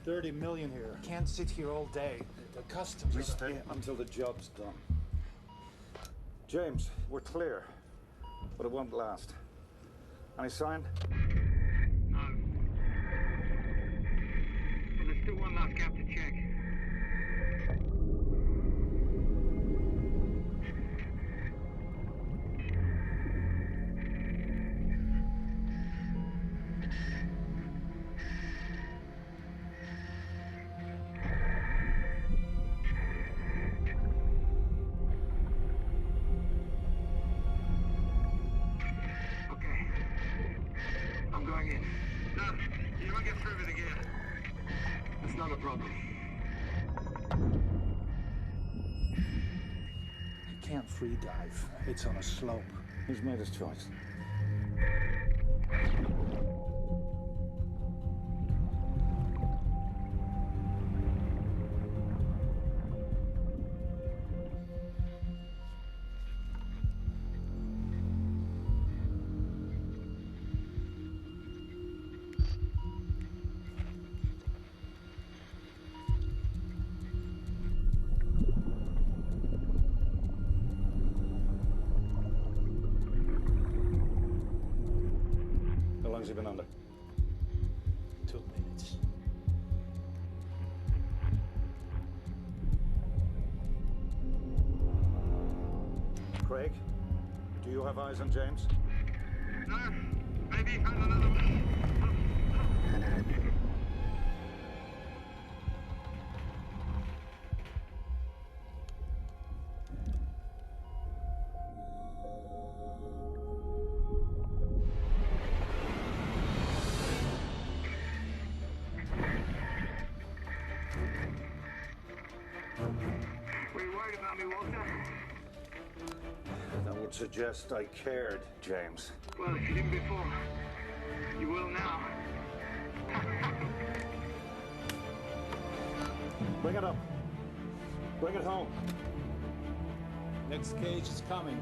30 million here. Can't sit here all day. The customs... We stay until the job's done. James, we're clear, but it won't last. Any sign? No. But there's still one last gap to check. Free dive. It's on a slope. He's made his choice. How long's he been under? 2 minutes. Craig, do you have eyes on James? No, maybe he found another one. That would suggest I cared, James. Well, if you didn't before, you will now. Bring it up. Bring it home. Next cage is coming.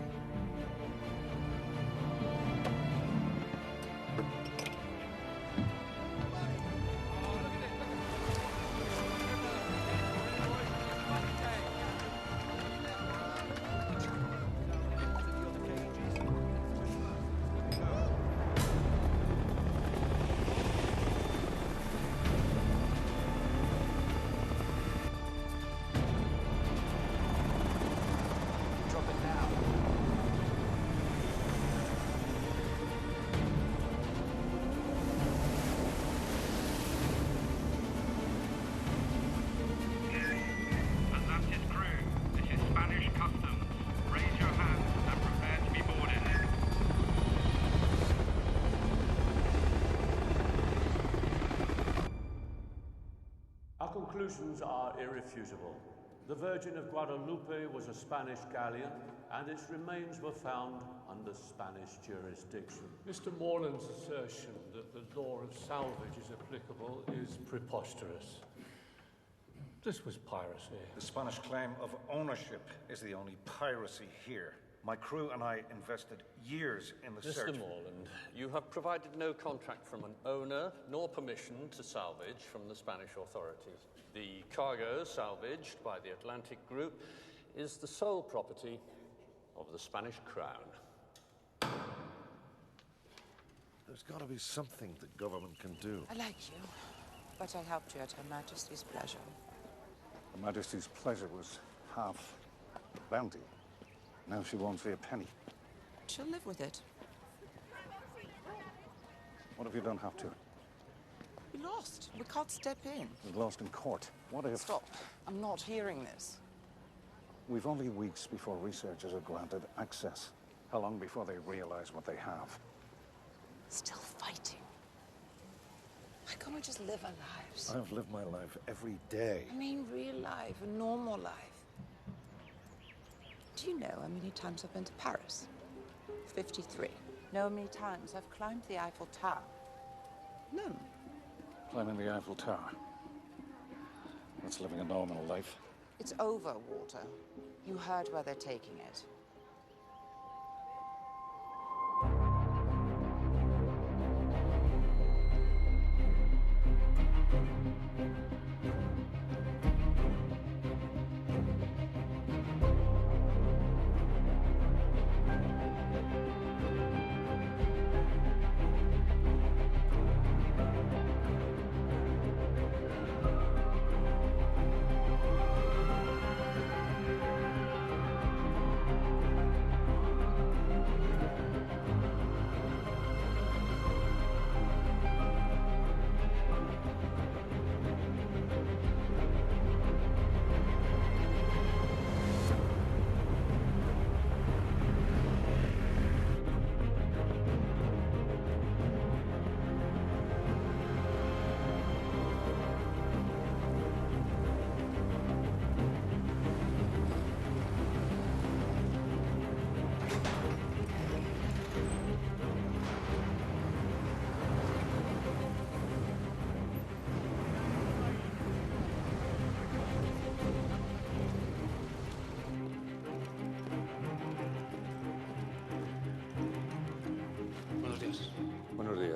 Our conclusions are irrefutable. The Virgin of Guadalupe was a Spanish galleon, and its remains were found under Spanish jurisdiction. Mr. Morland's assertion that the law of salvage is applicable is preposterous. This was piracy. The Spanish claim of ownership is the only piracy here. My crew and I invested years in the search. Mr. Morland, you have provided no contract from an owner, nor permission to salvage from the Spanish authorities. The cargo salvaged by the Atlantic Group is the sole property of the Spanish Crown. There's got to be something the government can do. I like you, but I helped you at Her Majesty's pleasure. Her Majesty's pleasure was half the bounty. Now she won't see a penny. She'll live with it. What if you don't have to? We lost. We can't step in. We lost in court. What if... Stop. I'm not hearing this. We've only weeks before researchers are granted access. How long before they realize what they have? Still fighting. Why can't we just live our lives? I've lived my life every day. I mean real life, a normal life. Do you know how many times I've been to Paris? 53. Know how many times I've climbed the Eiffel Tower? None. Climbing the Eiffel Tower. That's living a normal life. It's over, Walter. You heard where they're taking it.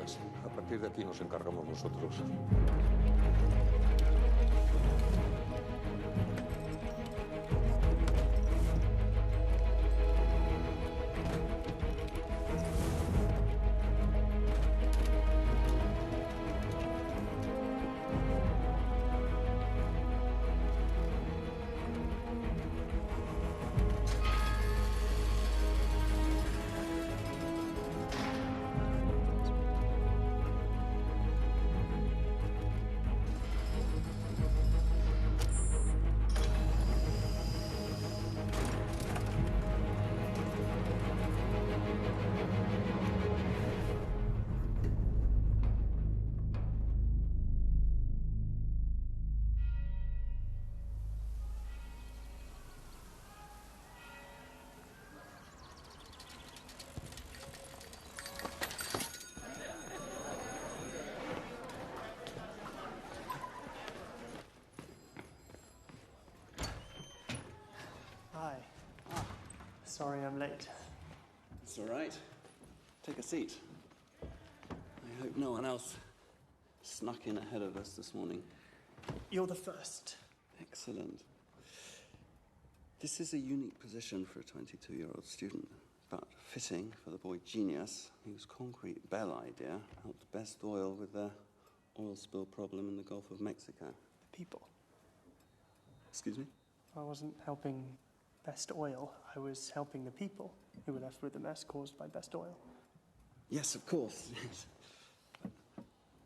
días. A partir de aquí nos encargamos nosotros. Hi. Sorry I'm late. It's all right. Take a seat. I hope no one else snuck in ahead of us this morning. You're the first. Excellent. This is a unique position for a 22-year-old student, but fitting for the boy genius whose concrete bell idea helped Best Oil with their oil spill problem in the Gulf of Mexico. The people. Excuse me? I wasn't helping Best Oil. I was helping the people who were left with the mess caused by Best Oil. Yes, of course. Yes.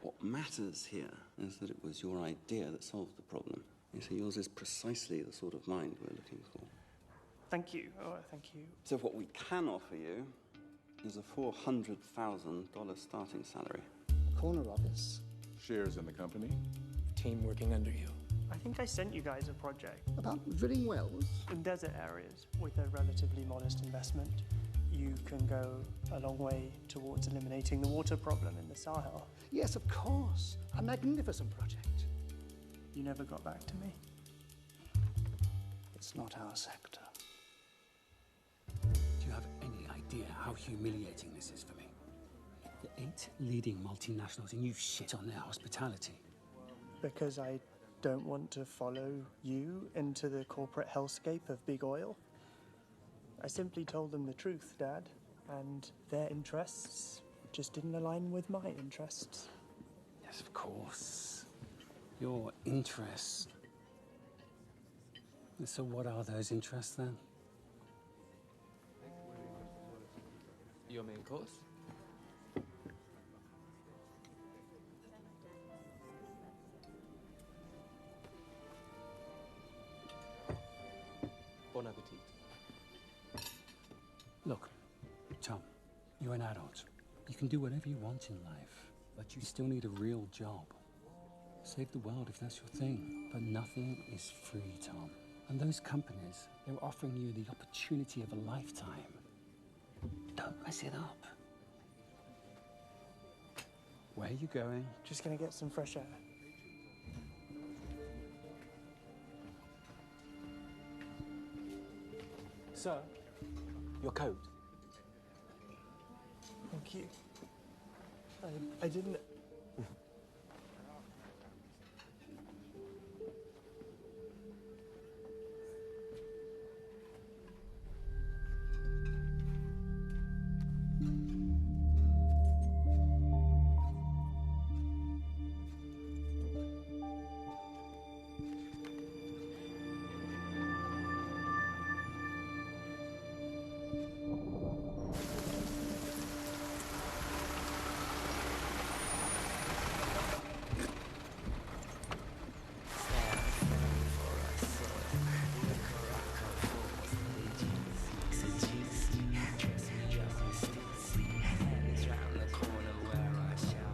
What matters here is that it was your idea that solved the problem. You see, yours is precisely the sort of mind we're looking for. Thank you. Oh, thank you. So what we can offer you is a $400,000 starting salary. Corner office. Shares in the company. Team working under you. I think I sent you guys a project. About drilling wells? In desert areas with a relatively modest investment, you can go a long way towards eliminating the water problem in the Sahel. Yes, of course. A magnificent project. You never got back to me. It's not our sector. Do you have any idea how humiliating this is for me? The 8 leading multinationals and you shit on their hospitality. Because I don't want to follow you into the corporate hellscape of big oil. I simply told them the truth, Dad, and their interests just didn't align with my interests. Yes, of course. Your interests. So what are those interests then? Your main course? Bon appetit. Look, Tom, you're an adult. You can do whatever you want in life, but you still need a real job. Save the world if that's your thing, but nothing is free, Tom. And those companies, they're offering you the opportunity of a lifetime. Don't mess it up. Where are you going? Just gonna get some fresh air. Sir, your coat. Thank you. I didn't...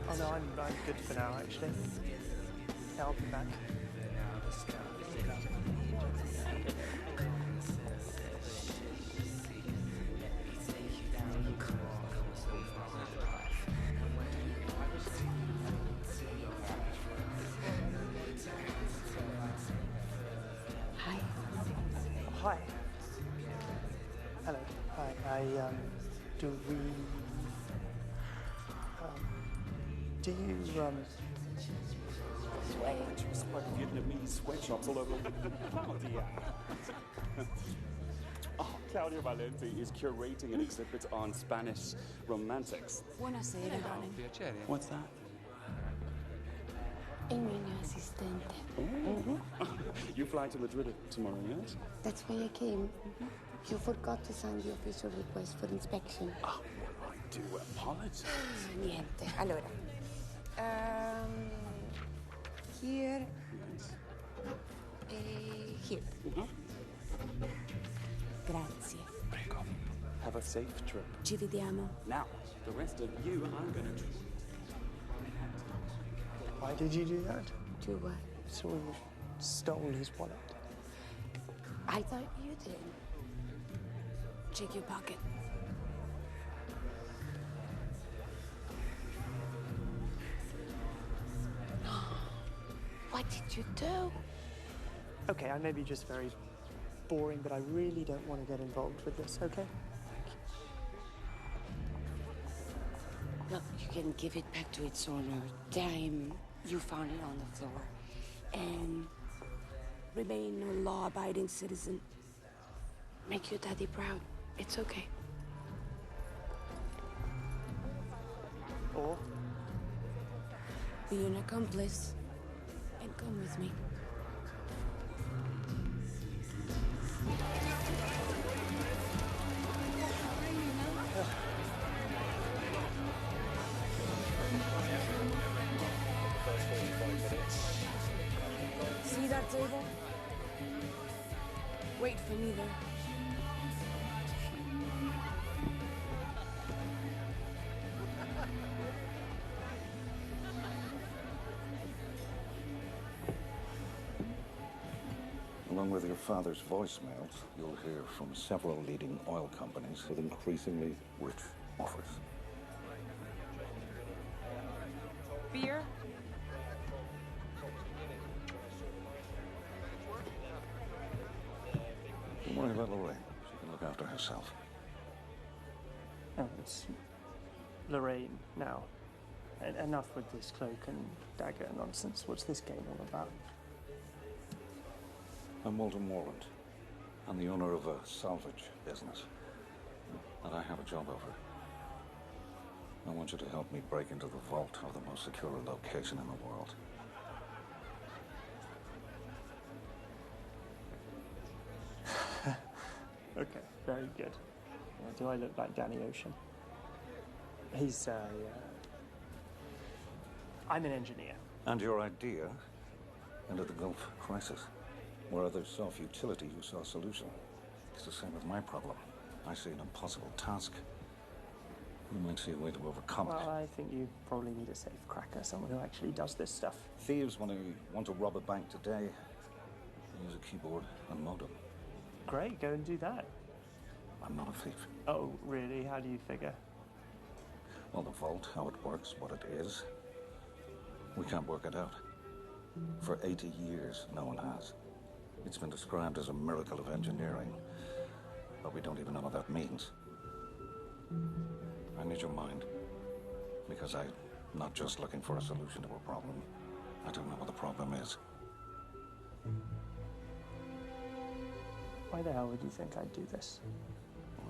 Oh no, I'm good for now, actually. Yeah, I'll be back. Hi. Hi. Hello. Hi. Do we... Do you, Just like Vietnamese sweatshops all over. Claudia. Claudia Valente is curating an exhibit on Spanish romantics. Buonasera, darling. Piacere. What's that? Il mio assistente. You fly to Madrid tomorrow, yes? That's why I came. You forgot to sign the official request for inspection. Oh, well, I do apologize. Niente. Allora. Here. Here. Grazie. Prego. Have a safe trip. Ci vediamo. Now, the rest of you, I'm gonna... Why did you do that? Do what? So you stole his wallet. I thought you did. Check your pocket. What did you do? Okay, I may be just very boring, but I really don't want to get involved with this, okay? Look, you can give it back to its owner. Time you found it on the floor. And remain a law-abiding citizen. Make your daddy proud. It's okay. Or? Be an accomplice. And come with me. See that table? Wait for me there. Along with your father's voicemails, you'll hear from several leading oil companies with increasingly rich offers. Beer? Don't worry about Lorraine. She can look after herself. Oh, it's Lorraine now. Enough with this cloak and dagger nonsense. What's this game all about? I'm Walter Morland. I'm the owner of a salvage business that I have a job over. I want you to help me break into the vault of the most secure location in the world. Okay, very good. Do I look like Danny Ocean? He's, I'm an engineer. And your idea ended the Gulf crisis. Where others saw futility, you saw a solution. It's the same with my problem. I see an impossible task. You might see a way to overcome it. Well, I think you probably need a safe cracker, someone who actually does this stuff. Thieves, when they want to rob a bank today, they use a keyboard and modem. Great, go and do that. I'm not a thief. Oh, really? How do you figure? Well, the vault, how it works, what it is, we can't work it out. For 80 years, no one has. It's been described as a miracle of engineering, but we don't even know what that means. I need your mind, because I'm not just looking for a solution to a problem. I don't know what the problem is. Why the hell would you think I'd do this?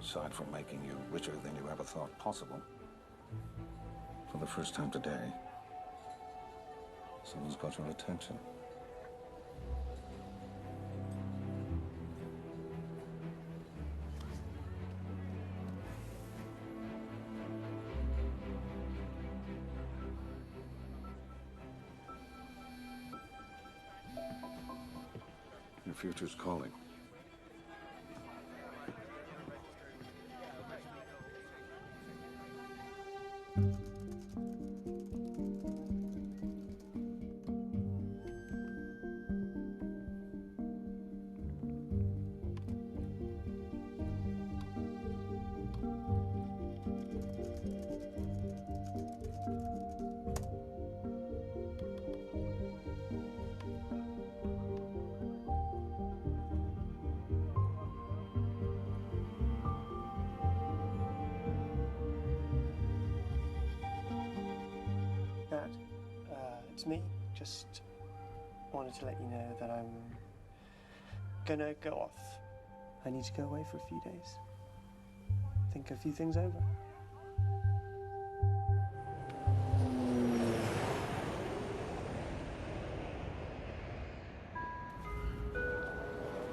Aside from making you richer than you ever thought possible, for the first time today, someone's got your attention. Your future's calling. towards me. Just wanted to let you know that I'm gonna go off. I need to go away for a few days. Think a few things over.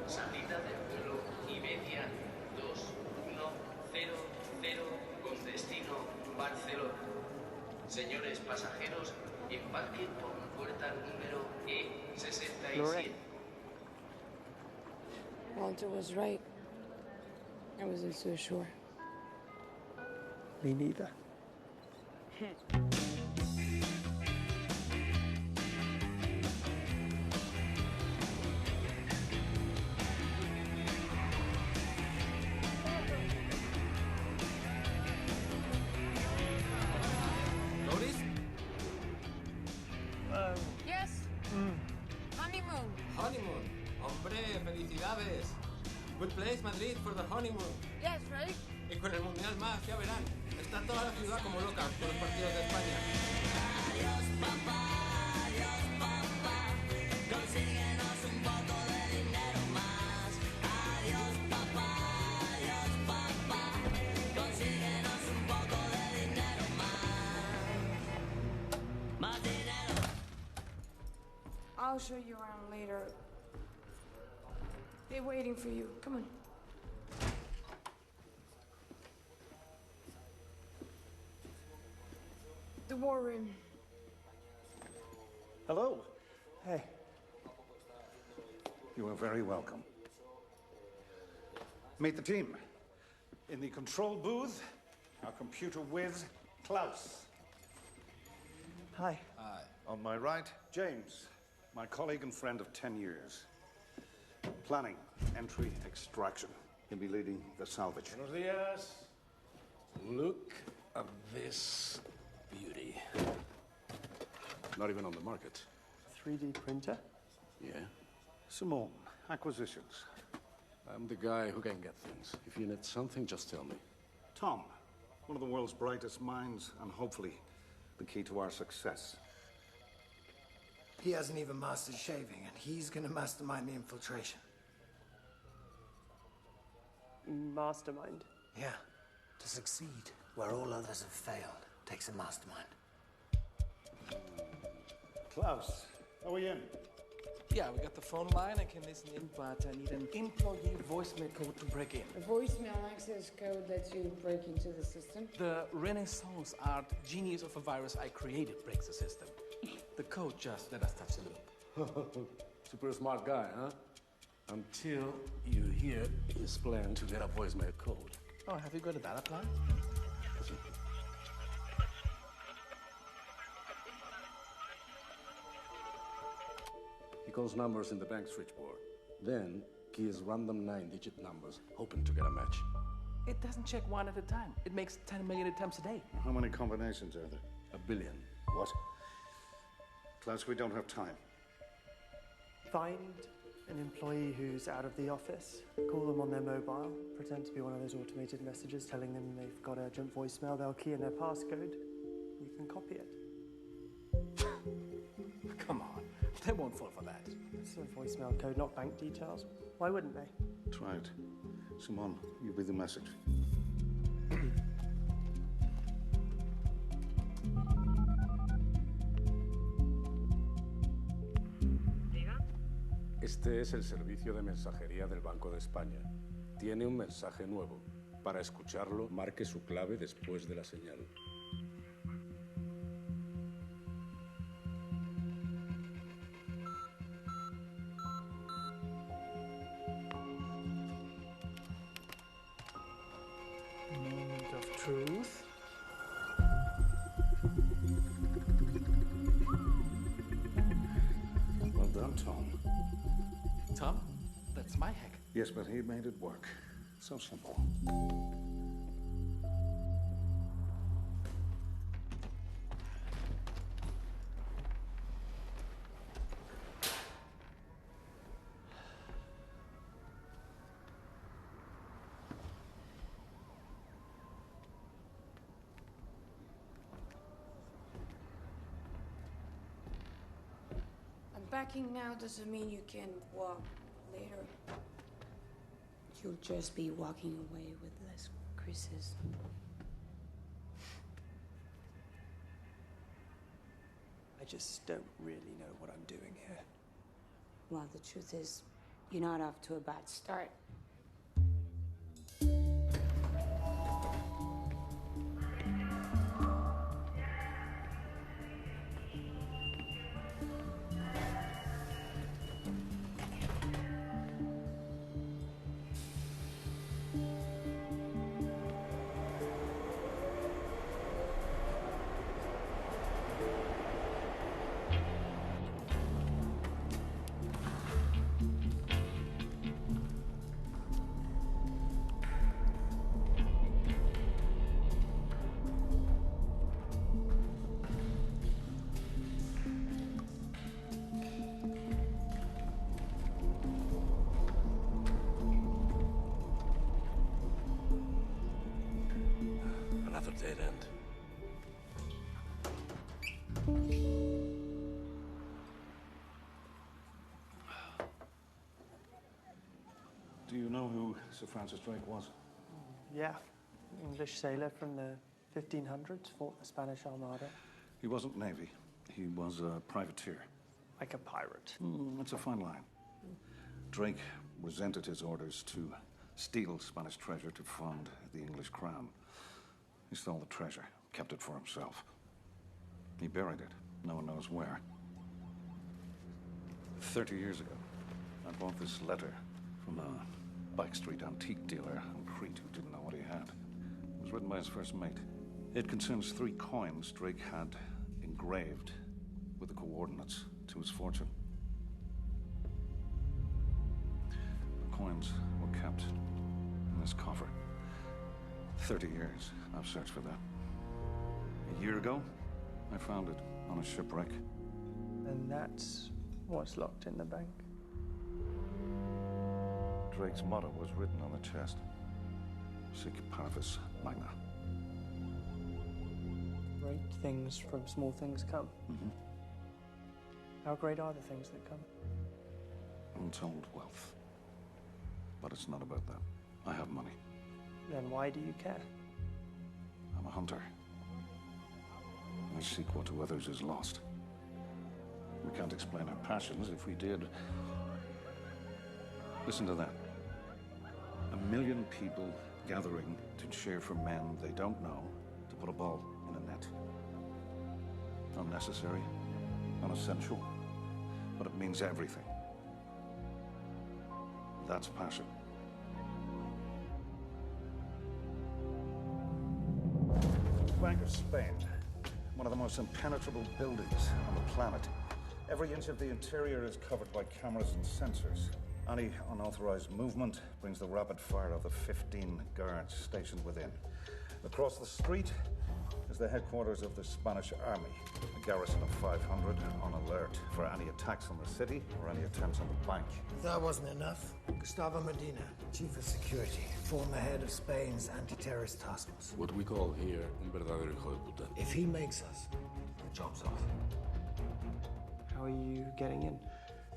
Salida del vuelo Iberia 2100 con destino Barcelona. Señores pasajeros, embarquen por puerta número E67. Walter was right. I wasn't so sure. Me neither. Loris? Yes. Honeymoon. Honeymoon. Hombre, felicidades. Good place, Madrid, for the honeymoon. Yes, right? Y con el Mundial más, ya verán. Está toda la ciudad como loca por los partidos de España. Adiós, papá, consíguenos un poco de dinero más. Adiós, papá, consíguenos un poco de dinero más. Más dinero. I'll show you around later. They're waiting for you. Come on. The war room. Hello. Hey. You are very welcome. Meet the team. In the control booth, our computer whiz, Klaus. Hi. Hi. On my right, James, my colleague and friend of 10 years. Planning, entry, extraction. He'll be leading the salvage. Buenos días. Look at this beauty. Not even on the market. 3D printer? Yeah. Simone, acquisitions. I'm the guy who can get things. If you need something, just tell me. Tom, one of the world's brightest minds, and hopefully the key to our success. He hasn't even mastered shaving, and he's gonna mastermind the infiltration. Mastermind? Yeah. To succeed where all others have failed takes a mastermind. Klaus, are we in? Yeah, we got the phone line. I can listen in, but I need an employee voicemail code to break in. The voicemail access code lets you break into the system. The Renaissance art genius of a virus I created breaks the system. The code just let us touch the loop. Super smart guy, huh? Until you hear his plan to get a voicemail code. Oh, have you got a data plan? Listen. He calls numbers in the bank switchboard. Then, keys random 9-digit numbers, hoping to get a match. It doesn't check one at a time. It makes 10 million attempts a day. How many combinations are there? 1 billion. What? Klaus, we don't have time. Find an employee who's out of the office, call them on their mobile, pretend to be one of those automated messages telling them they've got urgent voicemail, they'll key in their passcode, you can copy it. Come on, they won't fall for that. It's a voicemail code, not bank details. Why wouldn't they? Try it. Simone, you be the message. Este es el servicio de mensajería del Banco de España. Tiene un mensaje nuevo. Para escucharlo, marque su clave después de la señal. Moment of truth. Well done, Tom. Tom, that's my hack. Yes, but he made it work. So simple. backing now doesn't mean you can walk later. You'll just be walking away with less creases. I just don't really know what I'm doing here. Well, the truth is, you're not off to a bad start. Another dead end. Do you know who Sir Francis Drake was? Yeah, English sailor from the 1500s, fought the Spanish Armada. He wasn't Navy. He was a privateer. Like a pirate. That's a fine line. Drake resented his orders to steal Spanish treasure to fund the English crown. He stole the treasure, kept it for himself. He buried it. No one knows where. 30 years ago, I bought this letter from a Bike Street antique dealer in Crete who didn't know what he had. It was written by his first mate. It concerns 3 coins Drake had engraved with the coordinates to his fortune. The coins were kept in this coffer. 30 years I've searched for that. A year ago, I found it on a shipwreck. And that's what's locked in the bank. Drake's motto was written on the chest. Sic parvis magna. Great things from small things come. How great are the things that come? Untold wealth. But it's not about that. I have money. Then why do you care? I'm a hunter. I seek what to others is lost. We can't explain our passions. If we did... Listen to that. 1 million people gathering to cheer for men they don't know to put a ball in a net. Unnecessary, unessential, but it means everything. That's passion. Bank of Spain, one of the most impenetrable buildings on the planet. Every inch of the interior is covered by cameras and sensors. Any unauthorized movement brings the rapid fire of the 15 guards stationed within. Across the street is the headquarters of the Spanish Army, a garrison of 500 on alert for any attacks on the city or any attempts on the bank. If that wasn't enough, Gustavo Medina, Chief of Security, former head of Spain's anti-terrorist task force. What we call here un verdadero hijo de puta. If he makes us, the job's off. How are you getting in?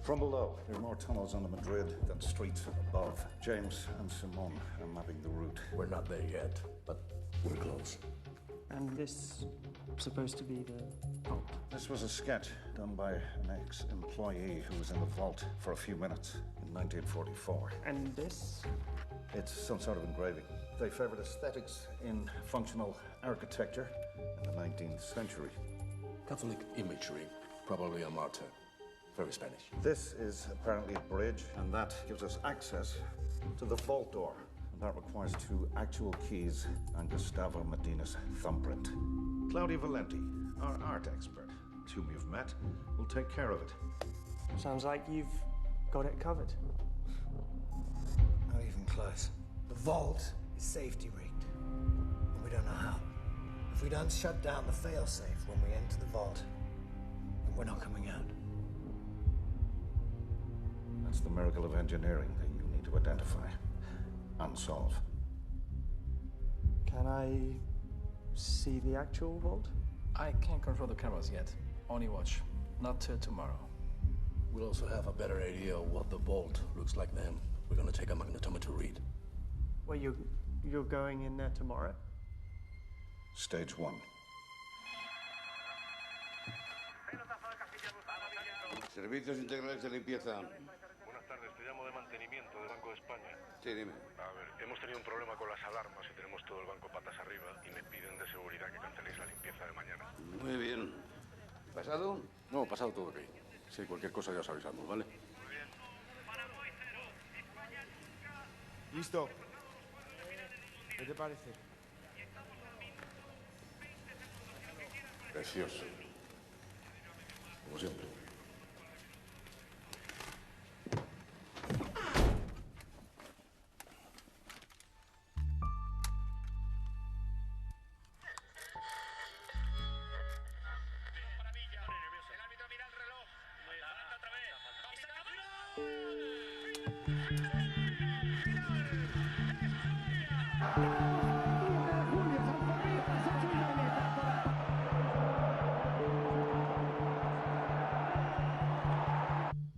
From below, there are more tunnels under Madrid than streets above. James and Simone are mapping the route. We're not there yet, but we're close. And this supposed to be the vault? This was a sketch done by an ex-employee who was in the vault for a few minutes in 1944. And this? It's some sort of engraving. They favored aesthetics in functional architecture in the 19th century. Catholic imagery, probably a martyr. Very Spanish. This is apparently a bridge, and that gives us access to the vault door. And that requires 2 actual keys and Gustavo Medina's thumbprint. Claudia Valenti, our art expert, whom you've met, will take care of it. Sounds like you've got it covered. Not even close. The vault is safety rigged, and we don't know how. If we don't shut down the failsafe when we enter the vault, then we're not coming out. That's the miracle of engineering that you need to identify and solve. Can I see the actual vault? I can't control the cameras yet. Only watch. Not till tomorrow. We'll also have a better idea of what the vault looks like then. We're gonna take a magnetometer read. Well, you're going in there tomorrow? Stage 1. Servicios integrales de limpieza. Buenas tardes, te llamo de mantenimiento del Banco de España. Sí, dime. A ver, hemos tenido un problema con las alarmas y tenemos todo el banco patas arriba y me piden de seguridad que canceléis la limpieza de mañana. Muy bien. ¿Pasado? No, pasado todo ok. Sí, cualquier cosa ya os avisamos, ¿vale? Listo. ¿Qué te parece? Precioso. Como siempre.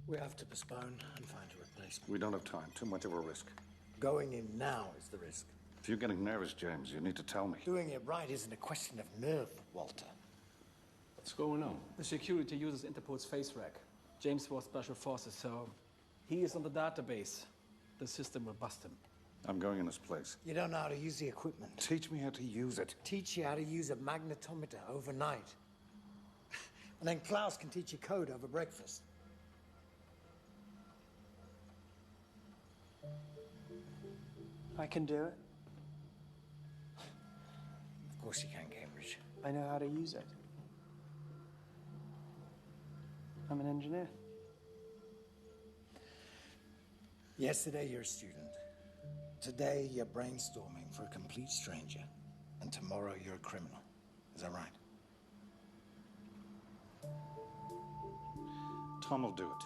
We have to postpone and find a replacement. We don't have time. Too much of a risk. Going in now is the risk. If you're getting nervous, James, you need to tell me. Doing it right isn't a question of nerve, Walter. What's going on? The security uses Interpol's face rack. James was Special Forces, so he is on the database. The system will bust him. I'm going in his place. You don't know how to use the equipment. Teach me how to use it. Teach you how to use a magnetometer overnight. And then Klaus can teach you code over breakfast. I can do it. Of course you can, Cambridge. I know how to use it. I'm an engineer. Yesterday you're a student. Today you're brainstorming for a complete stranger. And tomorrow you're a criminal. Is that right? Tom will do it.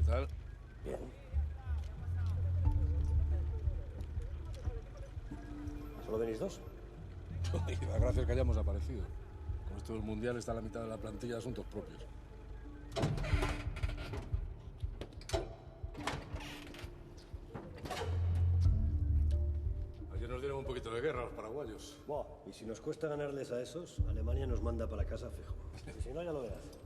¿Tal? Bien. ¿Solo venís dos? Y la gracia es que hayamos aparecido. Con esto del mundial está la mitad de la plantilla de asuntos propios. Ayer nos dieron un poquito de guerra a los paraguayos. Buah, y si nos cuesta ganarles a esos, Alemania nos manda para la casa fijo. Y si no, ya lo verás.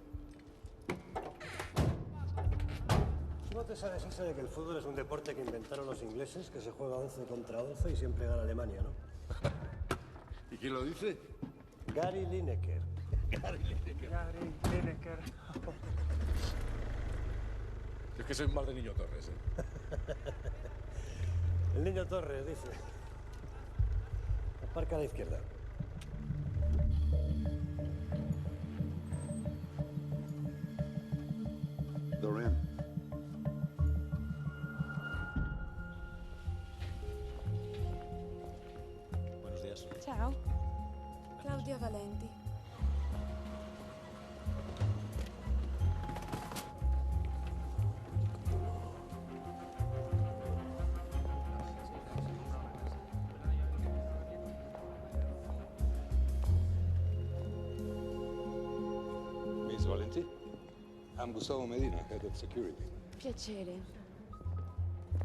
¿Tú no te sabes eso de que el fútbol es un deporte que inventaron los ingleses, que se juega 11 contra 11 y siempre gana Alemania, ¿no? ¿Y quién lo dice? Gary Lineker. Gary Lineker. Es que soy más de Niño Torres, ¿eh? El Niño Torres, dice. Aparca a la izquierda. Dorian. Buenos días. Ciao. Claudia Valenti. Miss Valenti? I'm Gustavo Medina, head of security. Piacere.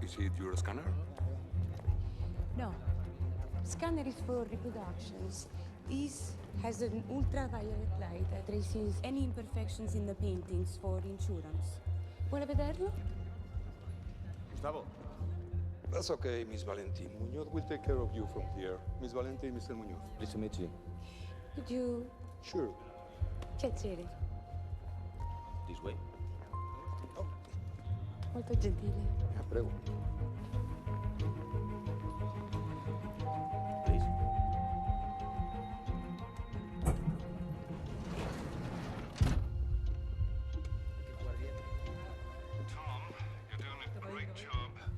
Is it your scanner? No. Scanner is for reproductions. This has an ultraviolet light that traces any imperfections in the paintings for insurance. Vuole vederlo? Gustavo. That's okay, Miss Valenti. Muñoz will take care of you from here. Miss Valenti, Mr. Muñoz. Pleased to meet you. Could you... Sure. Piacere. This way. Molto gentile. Prego. Please.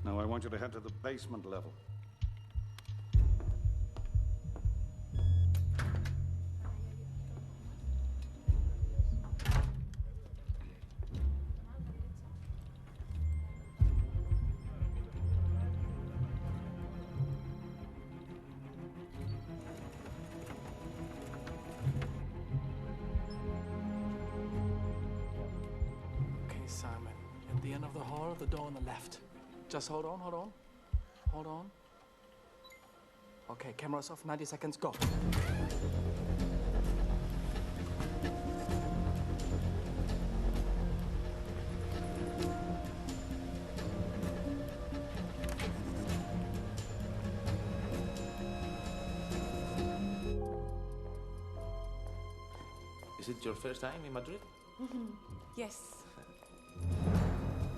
Now I want you to head to the basement level. Okay, Simon. At the end of the hall, the door on the left. Just hold on, hold on. Hold on. Okay, cameras off, 90 seconds, go. Is it your first time in Madrid? Yes.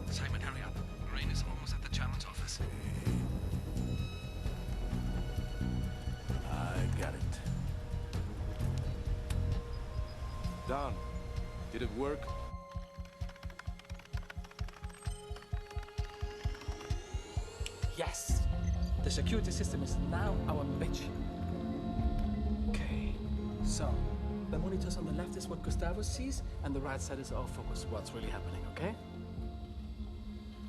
Simon, hurry up. Lorraine is almost at the challenge office. I got it. Done. Did it work? Yes! The security system is now our bitch. Okay, so the monitors on the left is what Gustavo sees, and the right side is our focus, what's really happening, okay?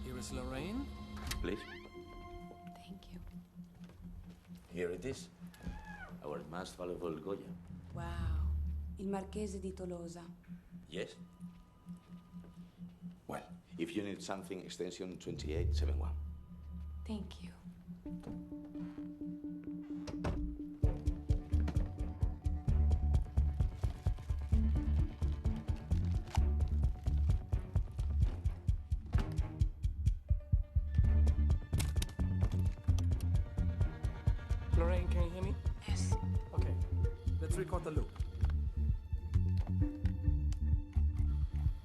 Here is Lorraine. Please. Thank you. Here it is. Our most valuable Goya. Wow. Il Marchese di Tolosa. Yes? Well, if you need something, extension 2871. Thank you. Lorraine, can you hear me? Yes. Okay, let's record the loop.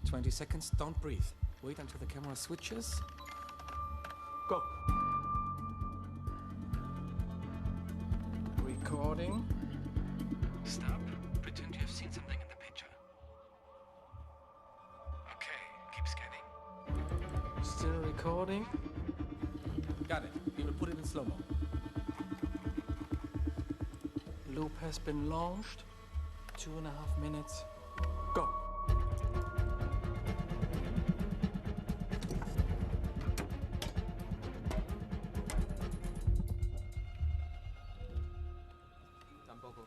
20 seconds, don't breathe. Wait until the camera switches. Go. Recording. Stop. Pretend you have seen something in the picture. Okay, keep scanning. Still recording. Got it. We will put it in slow-mo. Loop has been launched. 2.5 minutes. Go. Tampoco.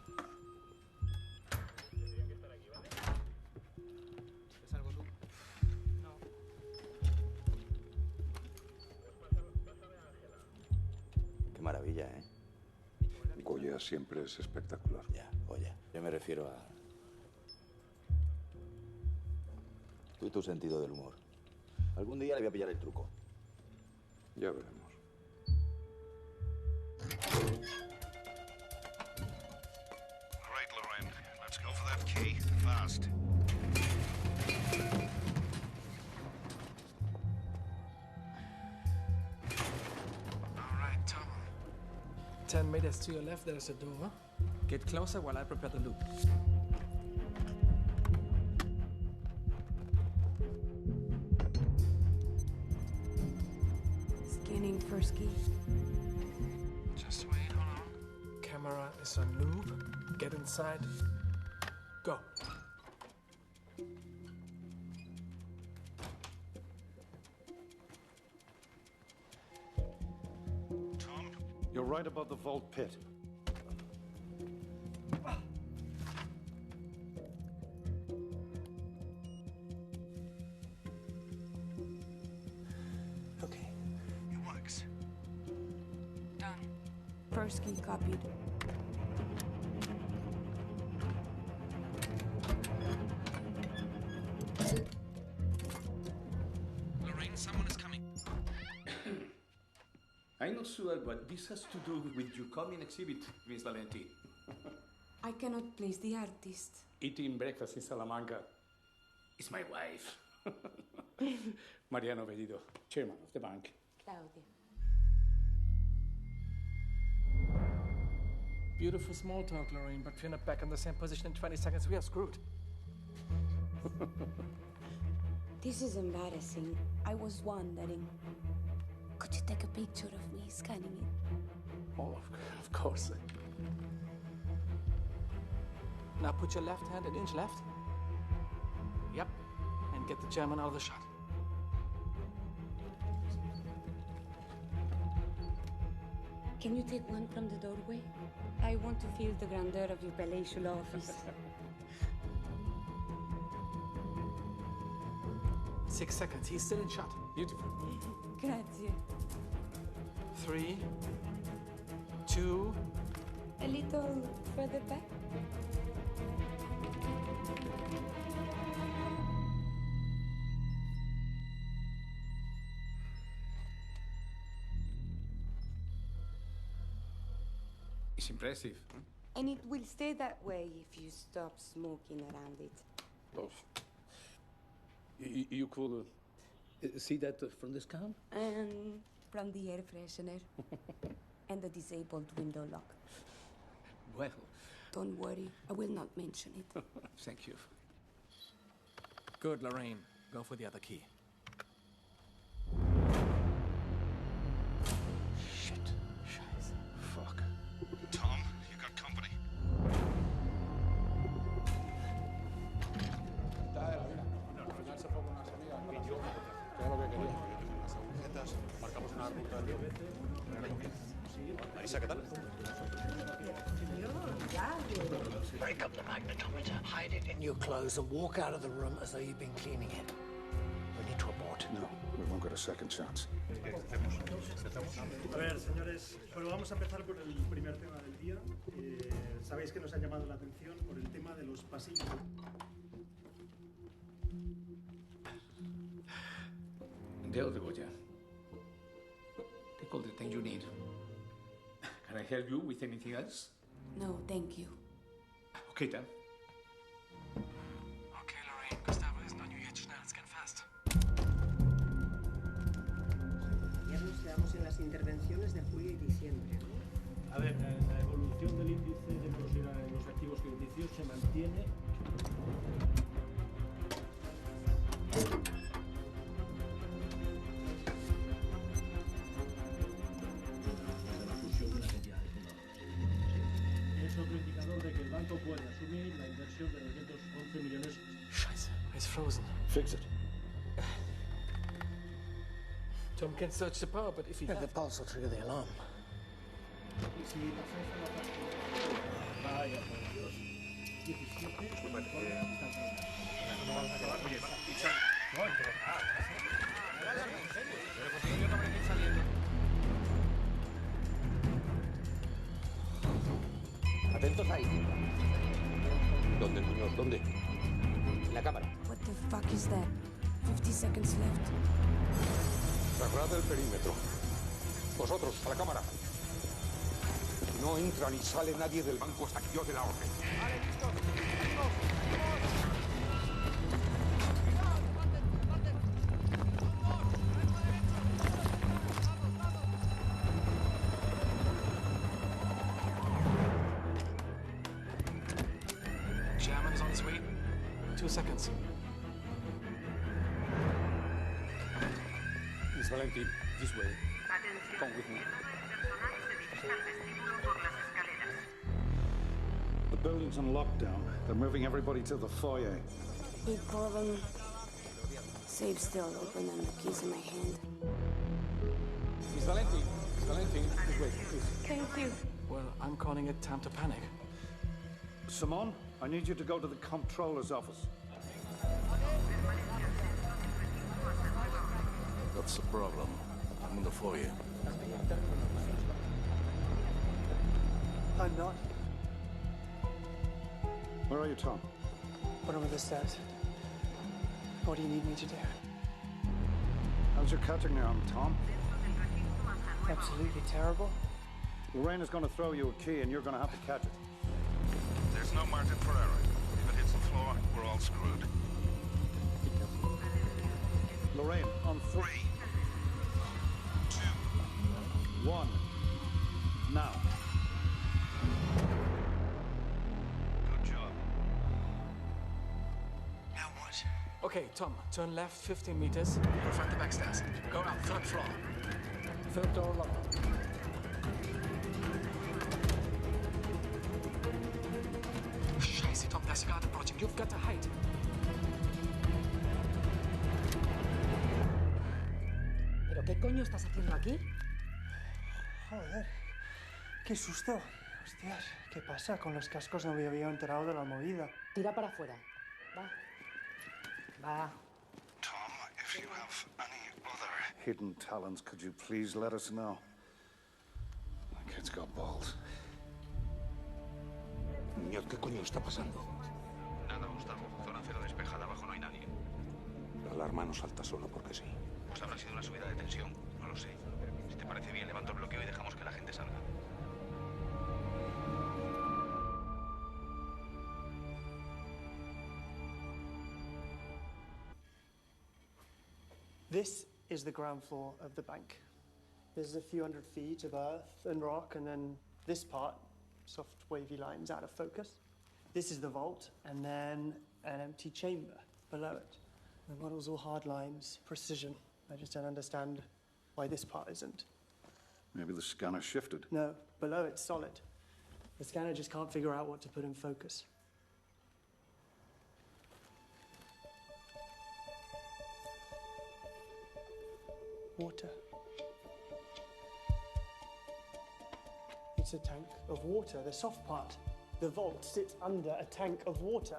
¿Es algo tú? No. Qué maravilla, ¿eh? Goya siempre es espectacular. Ya, Goya. Yo me refiero a... Tú y tu sentido del humor. Algún día le voy a pillar el truco. Ya veremos. All right, Lorraine. Let's go for that key fast. All right, Tom. 10 meters to your left, there's a door. Get closer while I prepare the loop. Scanning first key. Just wait, hold on. Camera is on loop. Get inside. Go. Tom, you're right above the vault pit. Okay, it works. Done. First key copied. Lorraine, someone is coming. I'm not sure what this has to do with your coming exhibit, Miss Valenti. I cannot place the artist. Eating breakfast in Salamanca is my wife. Mariano Bellido, chairman of the bank. Claudia. Beautiful small talk, Lorraine, but if you're not back in the same position in 20 seconds, we are screwed. This is embarrassing. I was one that could Could you take a picture of me scanning it? Oh, of course. Now put your left hand an inch left. Yep. And get the German out of the shot. Can you take one from the doorway? I want to feel the grandeur of your palatial office. 6 seconds. He's still in shot. Beautiful. Grazie. 3, 2. A little further back. It's impressive. And it will stay that way if you stop smoking around it. Oh. You could see that from the scan? And from the air freshener. And the disabled window lock. Well. Don't worry, I will not mention it. Thank you. Good, Lorraine. Go for the other key. Shit. Scheiße. Fuck. Tom, you got company. Marisa, ¿qué tal? Break up the magnetometer, hide it in your clothes, and walk out of the room as though you've been cleaning it. We need to abort. No, we won't get a second chance. A ver, señores, bueno, vamos a empezar por el primer tema del día. Sabéis que nos ha llamado la atención por el tema de los pasillos. Del Goya. Take all the thing you need. Can I help you with anything else? No, thank you. Okay, then. Okay, Lorraine. Gustavo isn't on you yet. Schnell, scan fast. Ya nos quedamos en las intervenciones de julio y diciembre, ¿no? A ver, la evolución del índice de morosidad en los activos crediticios se mantiene. Es otro indicador de que el banco puede asumir la inversión de 211 millones. Scheiße. It's frozen. Fix it. Tom can search the power, but if he... The pulse will trigger the alarm. Y si pasáis a la parte... Vaya, por Dios. 17. Atentos ahí. ¿Dónde, Muñoz? ¿Dónde? En la cámara. What the fuck is that? 50 seconds left. Cerrad el perímetro. Vosotros, a la cámara. No entra ni sale nadie del banco hasta que yo dé la orden. Vale, listo. German is on his way. 2 seconds. Miss Valentine, this way. Come with me. The building's on lockdown. They're moving everybody to the foyer. Big problem. Safe still open and the keys in my hand. Miss Valentine, this way, please. Thank you. Well, I'm calling it time to panic. Simone, I need you to go to the comptroller's office. That's the problem. I'm in the foyer. I'm not. Where are you, Tom? Bottom of the stairs. What do you need me to do? How's your catching arm, Tom? Absolutely terrible. Lorraine is going to throw you a key and you're going to have to catch it. There's no margin for error. If it hits the floor, we're all screwed. Lorraine, on 3, 2, 1. Now. Good job. Now what? Okay, Tom, turn left 15 meters. Confront the back stairs. Go up, 3rd floor. Third door locked. Scheiße, Tom, that's the project. You've got to hide. ¿Pero qué coño estás haciendo aquí? Joder, qué susto. Hostias, ¿qué pasa? Con los cascos no me había enterado de la movida. Tira para afuera. Va. Va. Tom, if you have any other hidden talents, could you please let us know? The kid's got balls. Muñoz, ¿qué coño está pasando? Nada, Gustavo. Zona cero despejada, abajo no hay nadie. La alarma no salta solo porque sí. Pues habrá sido una subida de tensión. No lo sé. Si te parece bien, levanto el bloqueo y dejamos que la gente salga. This is the ground floor of the bank. There's a few hundred feet of earth and rock, and then this part, soft wavy lines out of focus. This is the vault, and then an empty chamber below it. The model's all hard lines, precision. I just don't understand why this part isn't. Maybe the scanner shifted. No, below it's solid. The scanner just can't figure out what to put in focus. Water. It's a tank of water, the soft part. The vault sits under a tank of water.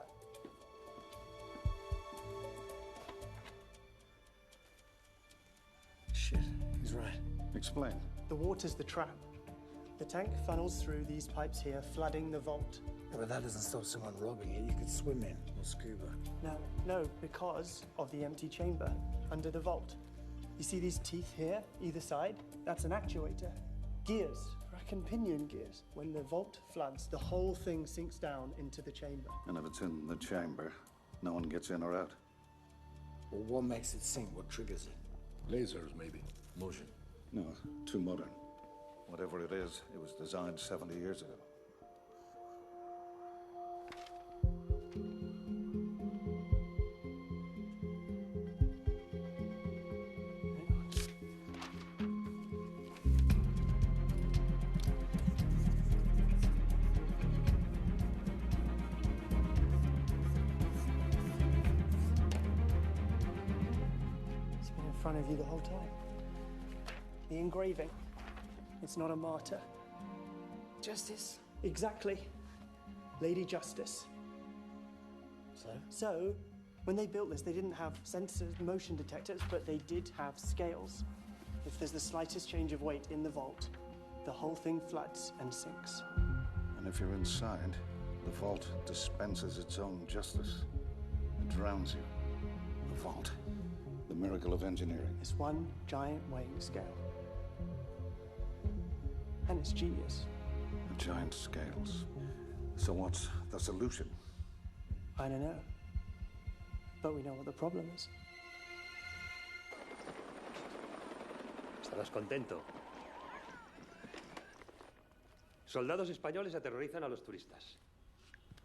Shit, he's right. Explain. The water's the trap. The tank funnels through these pipes here, flooding the vault. Yeah, but that doesn't stop someone robbing it. You could swim in or scuba. No, because of the empty chamber under the vault. You see these teeth here, either side? That's an actuator. Gears, rack and pinion gears. When the vault floods, the whole thing sinks down into the chamber. And if it's in the chamber, no one gets in or out. Well, what makes it sink? What triggers it? Lasers, maybe. Motion. No, too modern. Whatever it is, it was designed 70 years ago. It's been in front of you the whole time. The engraving. It's not a martyr. Justice? Exactly. Lady Justice. So, when they built this, they didn't have sensors, motion detectors, but they did have scales. If there's the slightest change of weight in the vault, the whole thing floods and sinks. And if you're inside, the vault dispenses its own justice. It drowns you. The vault. The miracle of engineering. It's one giant weighing scale. And it's genius. The giant scales. So what's the solution? I don't know. But we know what the problem is. Estarás contento. Soldados españoles aterrorizan a los turistas.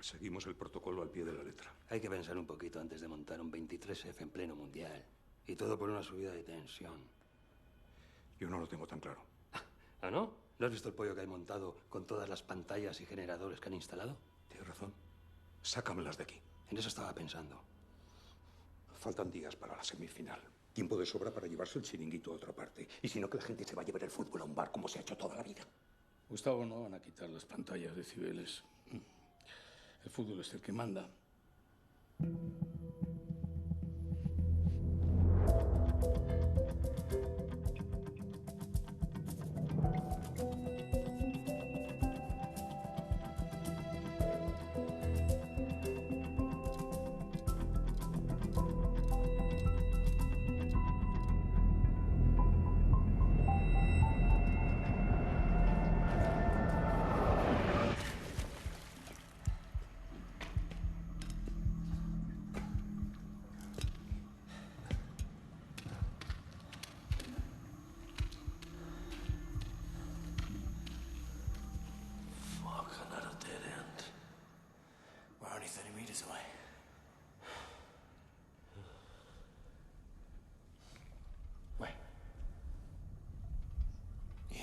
Seguimos el protocolo al pie de la letra. Hay que pensar un poquito antes de montar un 23F en pleno mundial. Y todo por una subida de tensión. Yo no lo tengo tan claro. ¿Ah, no? ¿No has visto el pollo que hay montado con todas las pantallas y generadores que han instalado? Tienes razón. Sácamelas de aquí. En eso estaba pensando. Faltan días para la semifinal. Tiempo de sobra para llevarse el chiringuito a otra parte. Y si no, que la gente se va a llevar el fútbol a un bar como se ha hecho toda la vida. Gustavo, no van a quitar las pantallas de Cibeles. El fútbol es el que manda.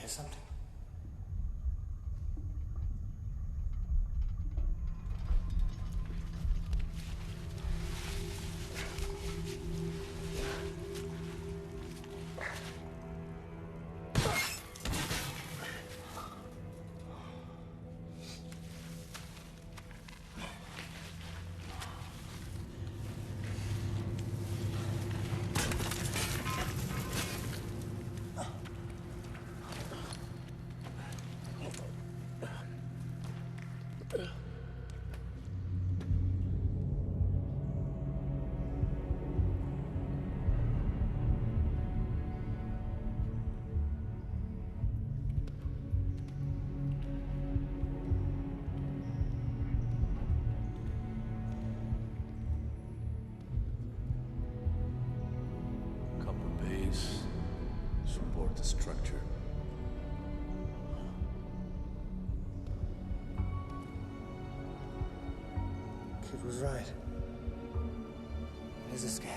hear something? Support the structure. Kid was right. It is a scale.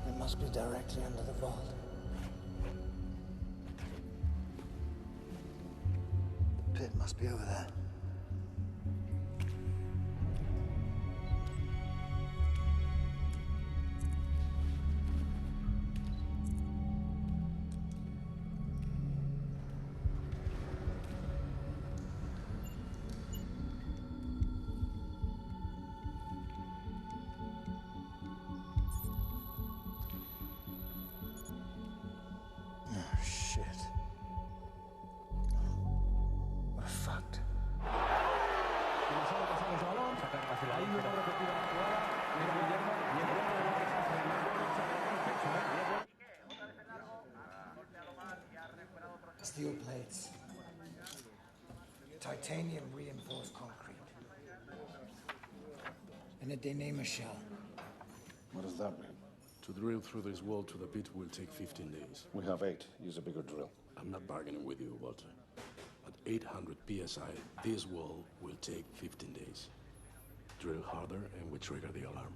It must be directly under the vault. The pit must be over there. Steel plates. Titanium reinforced concrete. And a Dynamo shell. What does that mean? To drill through this wall to the pit will take 15 days. We have 8. Use a bigger drill. I'm not bargaining with you, Walter. At 800 psi, this wall will take 15 days. Drill harder and we trigger the alarm.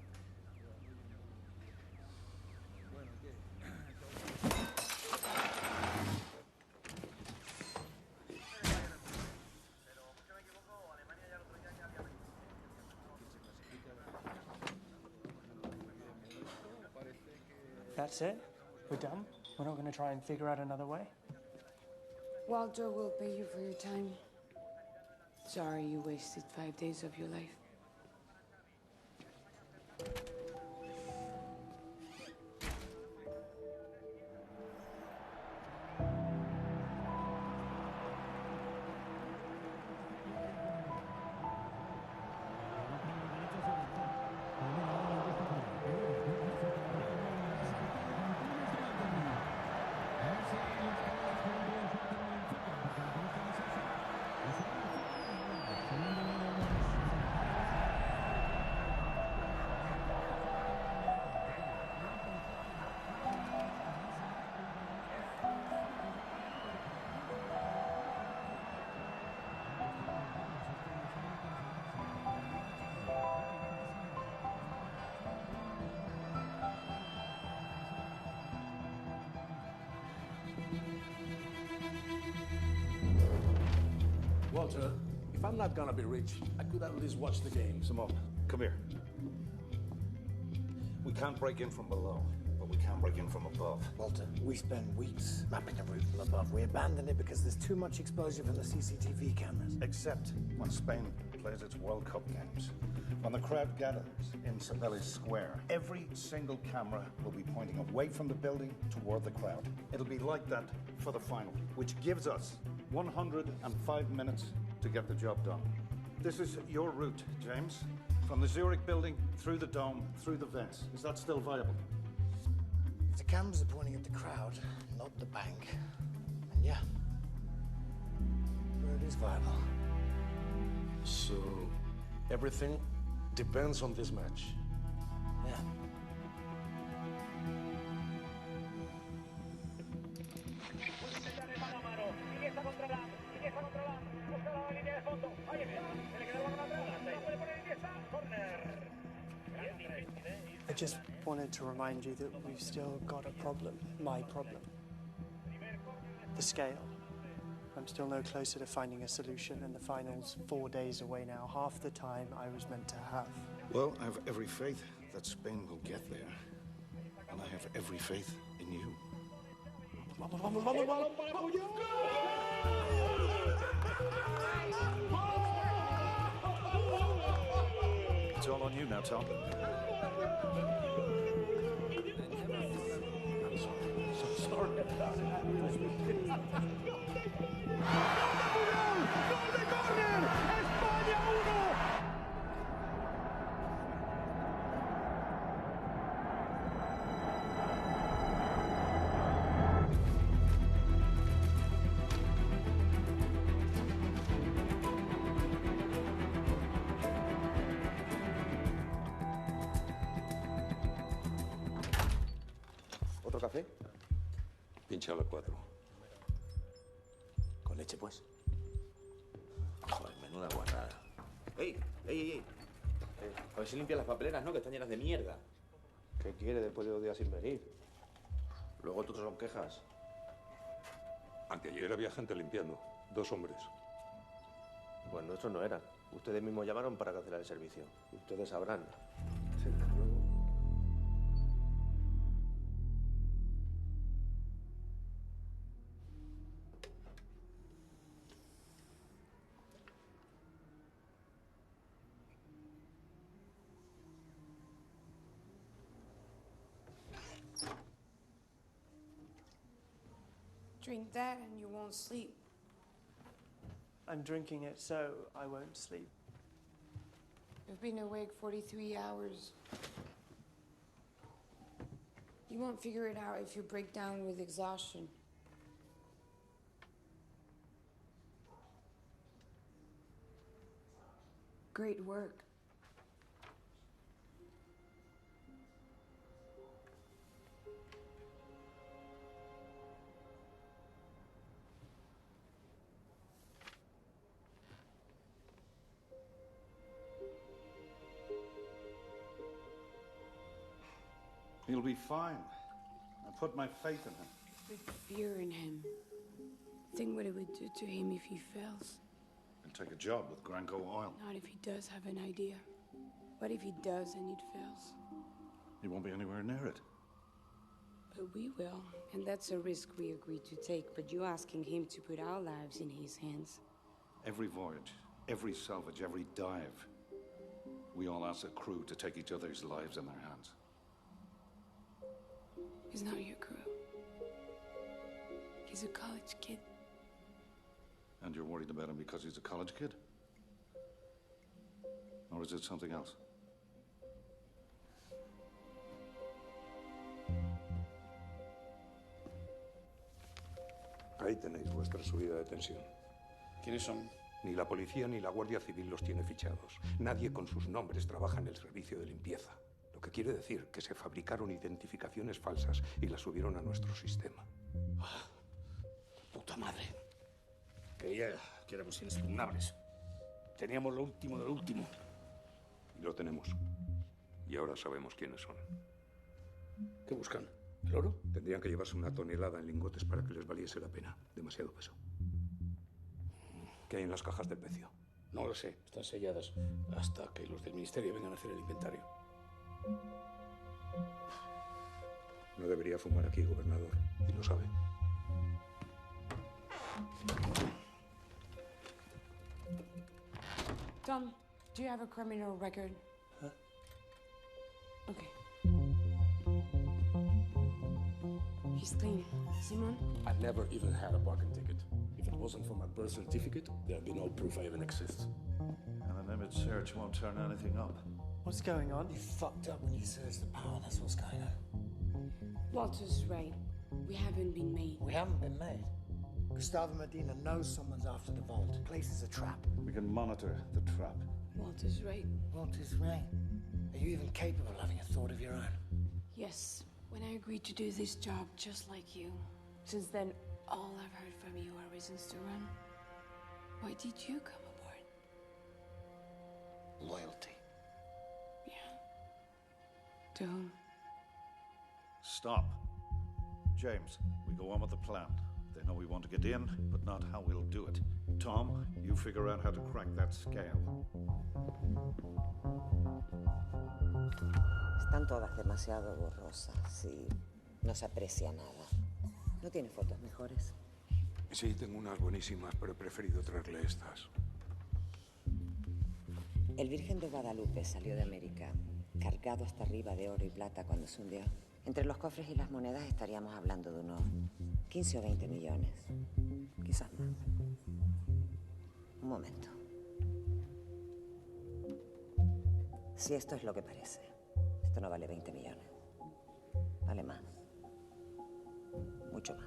That's it? We're done? We're not going to try and figure out another way? Walter will pay you for your time. Sorry you wasted 5 days of your life. Walter, if I'm not gonna be rich, I could at least watch the game. Simone, come here. We can't break in from below, but we can break in from above. Walter, we spend weeks mapping the route from above. We abandon it because there's too much exposure from the CCTV cameras. Except when Spain plays its World Cup games. When the crowd gathers in Cibeles Square, every single camera will be pointing away from the building toward the crowd. It'll be like that for the final, which gives us 105 minutes to get the job done. This is your route, James. From the Zurich building, through the dome, through the vents. Is that still viable? If the cameras are pointing at the crowd, not the bank, then yeah, the route is viable. So, everything depends on this match. Yeah. I just wanted to remind you that we've still got a problem. My problem. the scale. I'm still no closer to finding a solution, and the final's 4 days away now, half the time I was meant to have. Well, I have every faith that Spain will get there. And I have every faith in you. Vamos, vamos, vamos, vamos, vamos, It's all on you now, Tom. ¿Otro café? Pincha a las 4. Con leche, pues. Joder, menuda guarrada. ¡Ey! ¡Ey, ey, ey! A ver si limpias las papeleras, ¿no? Que están llenas de mierda. ¿Qué quiere después de 2 días sin venir? Luego otros son quejas. Anteayer había gente limpiando. 2 hombres. Pues nuestros no eran. Ustedes mismos llamaron para cancelar el servicio. Ustedes sabrán. Sí, desde luego. Drink that and you won't sleep. I'm drinking it so I won't sleep. You've been awake 43 hours. You won't figure it out if you break down with exhaustion. Great work. He'll be fine. I put my faith in him. With fear in him. Think what it would do to him if he fails. And take a job with Granco Oil. Not if he does have an idea. What if he does and it fails? He won't be anywhere near it. But we will. And that's a risk we agreed to take. But you asking him to put our lives in his hands. Every voyage, every salvage, every dive, we all ask a crew to take each other's lives in their hands. He's not your crew. He's a college kid. And you're worried about him because he's a college kid? Or is it something else? Ahí tenéis vuestra subida de tensión. ¿Quiénes son? Ni la policía ni la Guardia Civil los tiene fichados. Nadie con sus nombres trabaja en el servicio de limpieza. Lo que quiere decir que se fabricaron identificaciones falsas y las subieron a nuestro sistema. Puta madre. Creía que éramos inexpugnables. Teníamos lo último de lo último. Y lo tenemos. Y ahora sabemos quiénes son. ¿Qué buscan? ¿El oro? Tendrían que llevarse 1 tonelada en lingotes para que les valiese la pena. Demasiado peso. ¿Qué hay en las cajas del pecio? No lo sé. Están selladas hasta que los del ministerio vengan a hacer el inventario. No debería fumar aquí, gobernador. Y lo sabe. Tom, do you have a criminal record? Huh? Okay. He's clean. Simon? I've never even had a parking ticket. If it wasn't for my birth certificate, there'd be no proof I even exist. And an image search won't turn anything up. What's going on? You fucked up when you searched the power, that's what's going on. Walter's right. We haven't been made. We haven't been made. Gustavo Medina knows someone's after the vault. The place is a trap. We can monitor the trap. Walter's right. Walter's right. Are you even capable of having a thought of your own? Yes. When I agreed to do this job just like you. Since then, all I've heard from you are reasons to run. Why did you come aboard? Loyalty. To whom? Stop. James, we go on with the plan. They know we want to get in, but not how we'll do it. Tom, you figure out how to crack that scale. Están todas demasiado borrosas y no se aprecia nada. ¿No tiene fotos mejores? Sí, tengo unas buenísimas, pero he preferido traerle estas. El Virgen de Guadalupe salió de América, cargado hasta arriba de oro y plata cuando se hundió. Entre los cofres y las monedas estaríamos hablando de unos 15 o 20 millones. Quizás más. Un momento. Si esto es lo que parece, esto no vale 20 millones. Vale más. Mucho más.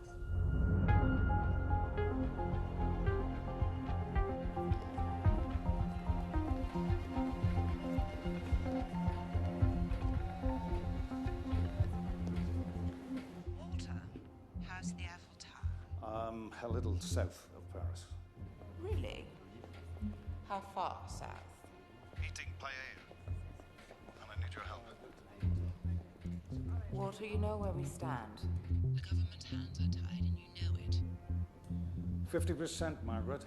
How's the Eiffel Tower? A little south of Paris. Really? How far south? Eating paella. And I need your help. Walter, you know where we stand. The government hands are tied and you know it. 50%, Margaret.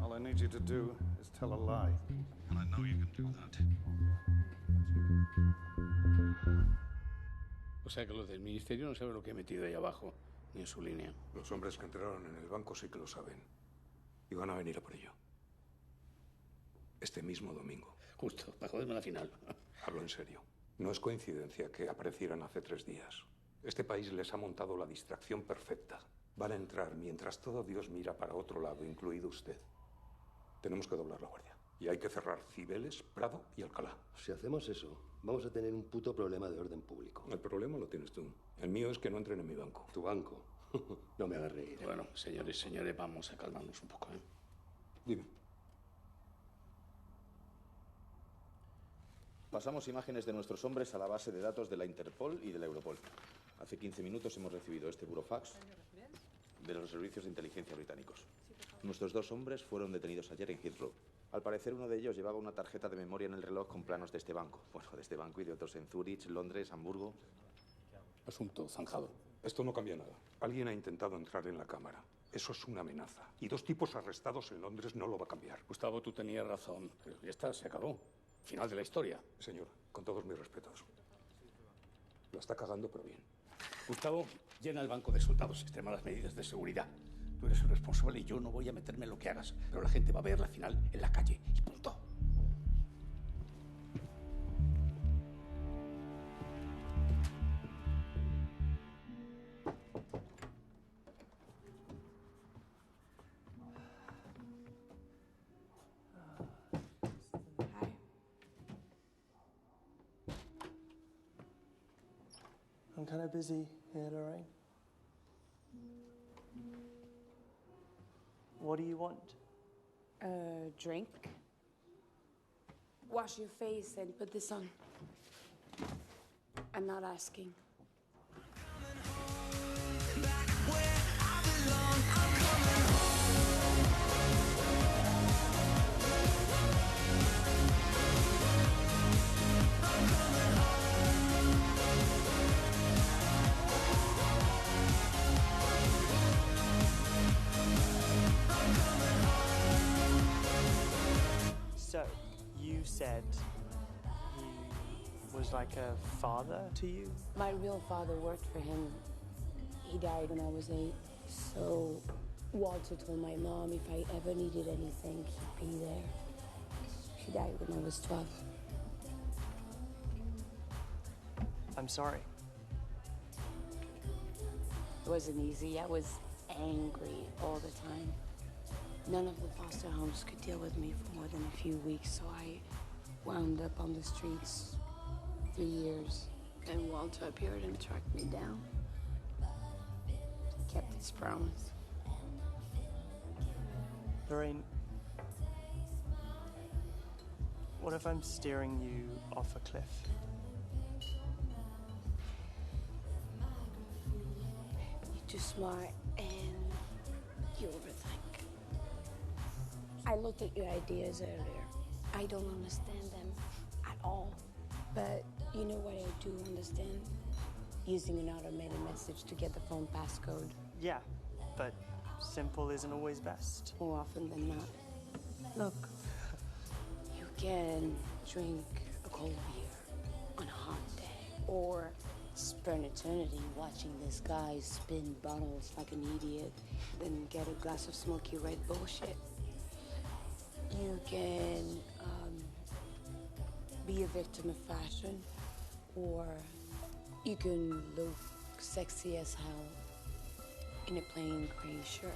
All I need you to do is tell a lie. And I know you can do that. O sea que los del ministerio no saben lo que he metido ahí abajo, ni en su línea. Los hombres que entraron en el banco sí que lo saben. Y van a venir a por ello. Este mismo domingo. Justo, para joderme la final. Hablo en serio. No es coincidencia que aparecieran hace 3 días. Este país les ha montado la distracción perfecta. Van a entrar mientras todo Dios mira para otro lado, incluido usted. Tenemos que doblar la guardia. Y hay que cerrar Cibeles, Prado y Alcalá. Si hacemos eso, vamos a tener un puto problema de orden público. El problema lo tienes tú. El mío es que no entren en mi banco. ¿Tu banco? No me hagas reír. Bueno, señores, vamos a calmarnos un poco, ¿eh? Dime. Pasamos imágenes de nuestros hombres a la base de datos de la Interpol y de la Europol. Hace 15 minutos hemos recibido este burofax de los servicios de inteligencia británicos. Nuestros 2 hombres fueron detenidos ayer en Heathrow. Al parecer, uno de ellos llevaba una tarjeta de memoria en el reloj con planos de este banco. Bueno, de este banco y de otros en Zúrich, Londres, Hamburgo. Asunto zanjado. Esto no cambia nada. Alguien ha intentado entrar en la cámara. Eso es una amenaza. Y 2 tipos arrestados en Londres no lo va a cambiar. Gustavo, tú tenías razón, pero ya está, se acabó. Final de la historia. Señor, con todos mis respetos. La está cagando, pero bien. Gustavo, llena el banco de soldados, extrema las medidas de seguridad. Tú eres el responsable y yo no voy a meterme en lo que hagas. Pero la gente va a ver la final en la calle y punto. I'm kind of busy here, Lorraine. What do you want? Drink. Wash your face and put this on. I'm not asking. So, you said he was like a father to you? My real father worked for him. He died when I was 8. So Walter told my mom if I ever needed anything, he'd be there. She died when I was 12. I'm sorry. It wasn't easy. I was angry all the time. None of the foster homes could deal with me for more than a few weeks, so I wound up on the streets 3 years. Then Walter appeared and tracked me down. He kept his promise. Lorraine, what if I'm steering you off a cliff? You're too smart and you overthink. I looked at your ideas earlier. I don't understand them at all. But you know what I do understand? Using an automated message to get the phone passcode. Yeah, but simple isn't always best. More often than not. Look, you can drink a cold beer on a hot day, or spend eternity watching this guy spin bottles like an idiot, then get a glass of smoky red bullshit. You can be a victim of fashion, or you can look sexy as hell in a plain gray shirt.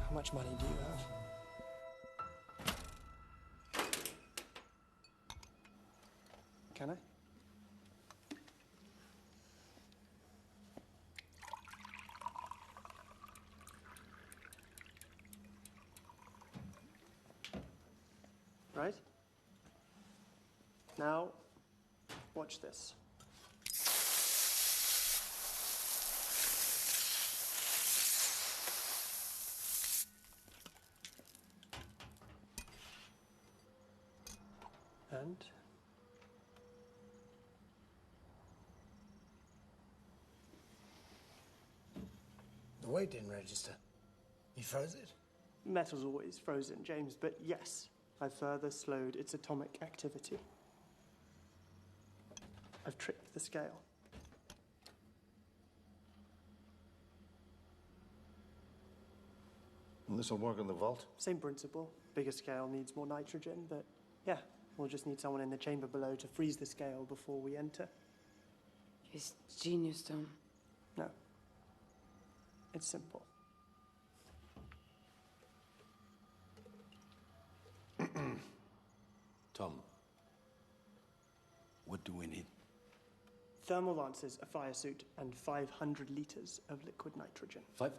How much money do you have? Can I? Right? Now, watch this. And the weight didn't register. You froze it? Metal's always frozen, James, but yes, I further slowed its atomic activity. I've tricked the scale. And this will work in the vault? Same principle. Bigger scale needs more nitrogen, but yeah, we'll just need someone in the chamber below to freeze the scale before we enter. It's genius, Tom. No. It's simple. Tom, what do we need? Thermal lancers, a fire suit, and 500 liters of liquid nitrogen. 500?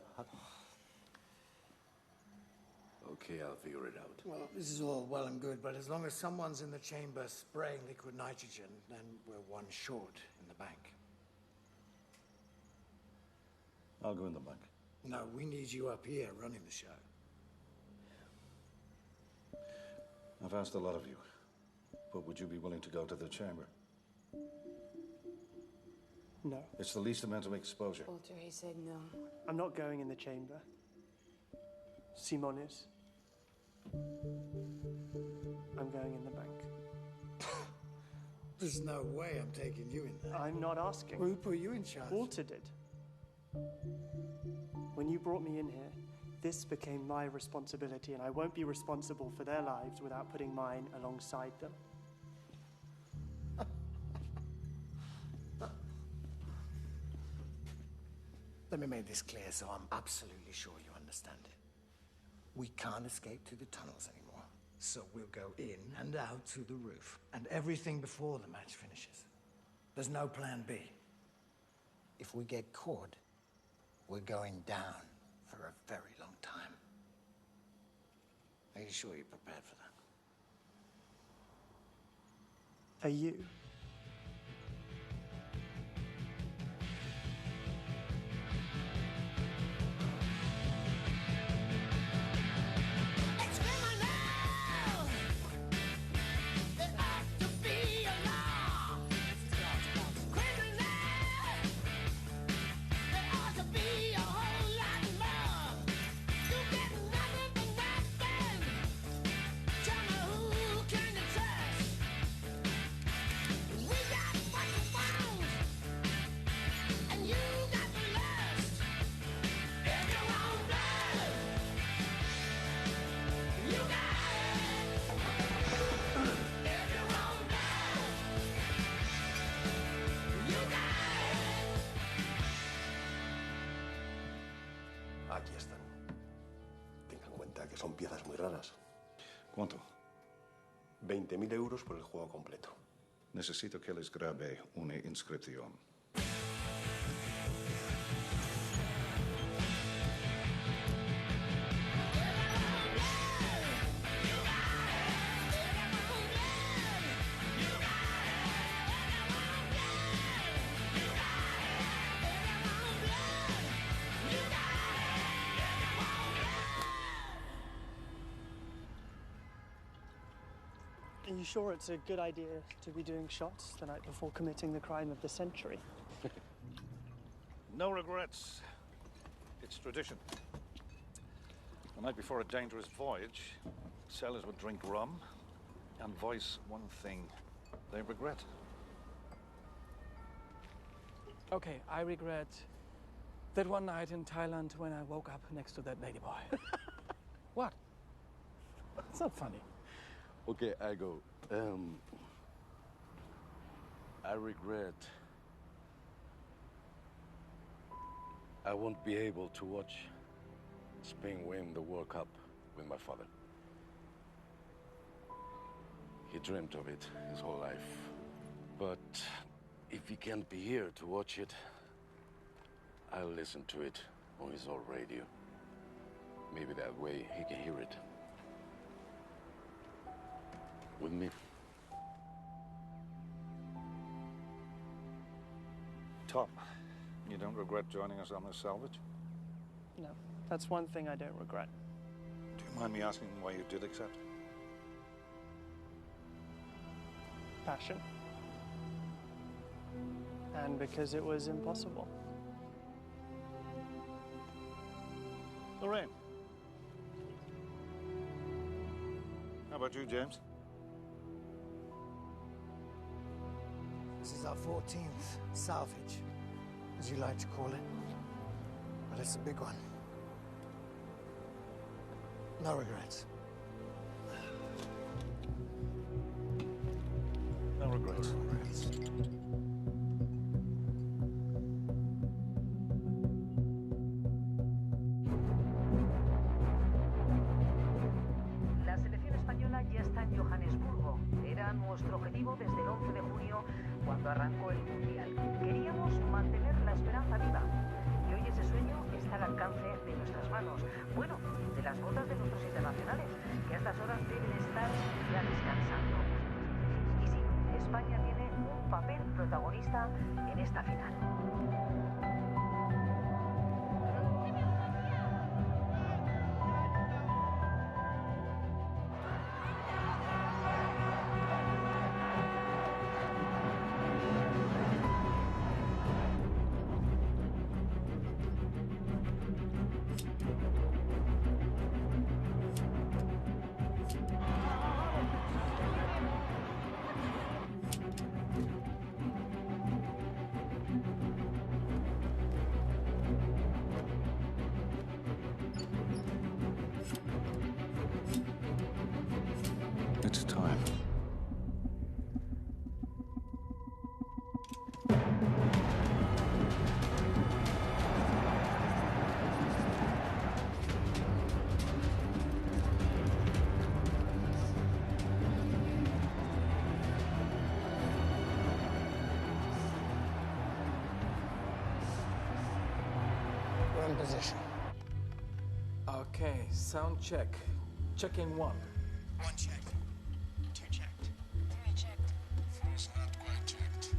Okay, I'll figure it out. Well, this is all well and good, but as long as someone's in the chamber spraying liquid nitrogen, then we're one short in the bank. I'll go in the bank. No, we need you up here running the show. I've asked a lot of you, but would you be willing to go to the chamber? No. It's the least amount of exposure. Walter, he said no. I'm not going in the chamber. Simon is. I'm going in the bank. There's no way I'm taking you in there. I'm not asking. Who put you in charge? Walter did. When you brought me in here, this became my responsibility, and I won't be responsible for their lives without putting mine alongside them. Let me make this clear so I'm absolutely sure you understand it. We can't escape through the tunnels anymore, so we'll go in and out through the roof, and everything before the match finishes. There's no plan B. If we get caught, we're going down for a very long time. Are you sure you're prepared for that? Are you? Aquí están. Tengan en cuenta que son piezas muy raras. ¿Cuánto? 20.000 euros por el juego completo. Necesito que les grabe una inscripción. Are you sure it's a good idea to be doing shots the night before committing the crime of the century? No regrets. It's tradition. The night before a dangerous voyage, sailors would drink rum and voice one thing they regret. Okay, I regret that one night in Thailand when I woke up next to that ladyboy. What? It's not funny. Okay, I go. I regret I won't be able to watch Spain win the World Cup with my father. He dreamt of it his whole life. But if he can't be here to watch it, I'll listen to it on his old radio. Maybe that way he can hear it. With me. Tom, you don't regret joining us on this salvage? No, that's one thing I don't regret. Do you mind me asking why you did accept? Passion. And because it was impossible. Lorraine. How about you, James? This is our 14th salvage, as you like to call it. But it's a big one. No regrets. No regrets. La selección española ya está en Johannesburgo. Era nuestro objetivo desde el 11 de junio, cuando arrancó el Mundial. Queríamos mantener la esperanza viva. Y hoy ese sueño está al alcance de nuestras manos. Bueno, de las botas de nuestros internacionales, que a estas horas deben estar ya descansando. Y sí, España tiene un papel protagonista en esta final. It's time. We're in position. Okay, sound check. Checking one. One check. Two checked. Three checked. Four's not quite checked.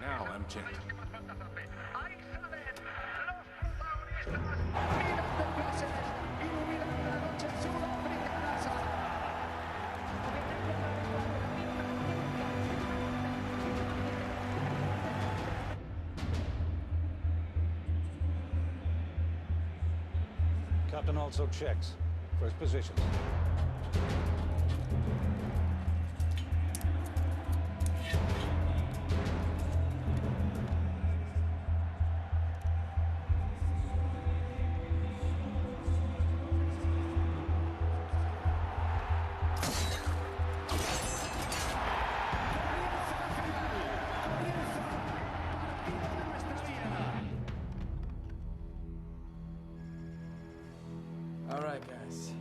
Now I'm checked. Captain also checks. First position. All right, guys.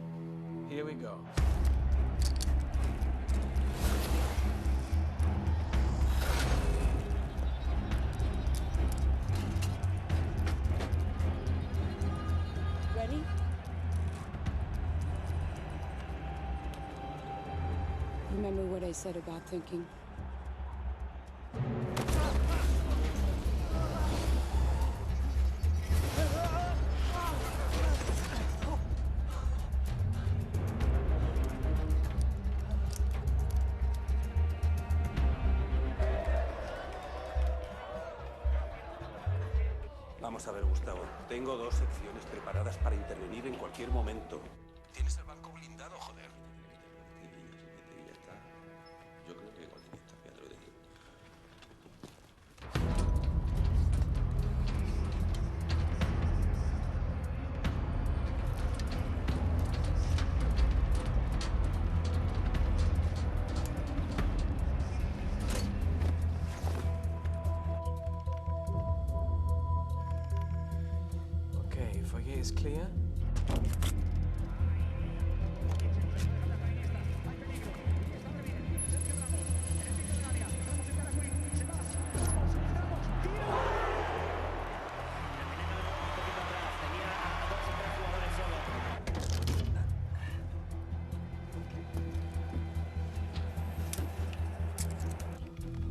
Here we go. Ready? Remember what I said about thinking? Vamos a ver, Gustavo. Tengo 2 secciones preparadas para intervenir en cualquier momento. Tienes el banco blindado, joder. Ya está. Yo creo que igual está, ya te lo digo. Okay, foyer is clear.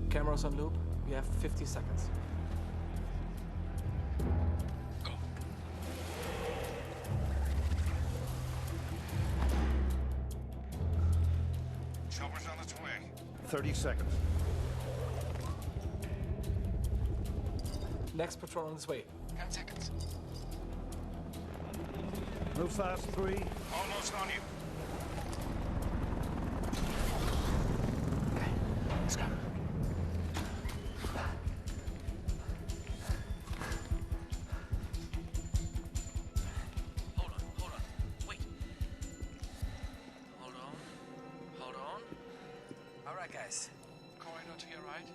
Cameras on loop. We have 50 seconds. Chopper's on its way. 30 seconds. Next patrol on its way. 10 seconds. Move fast, 3. Almost on you. Okay, let's go. Hold on. Wait. Hold on. All right, guys. Corridor to your right.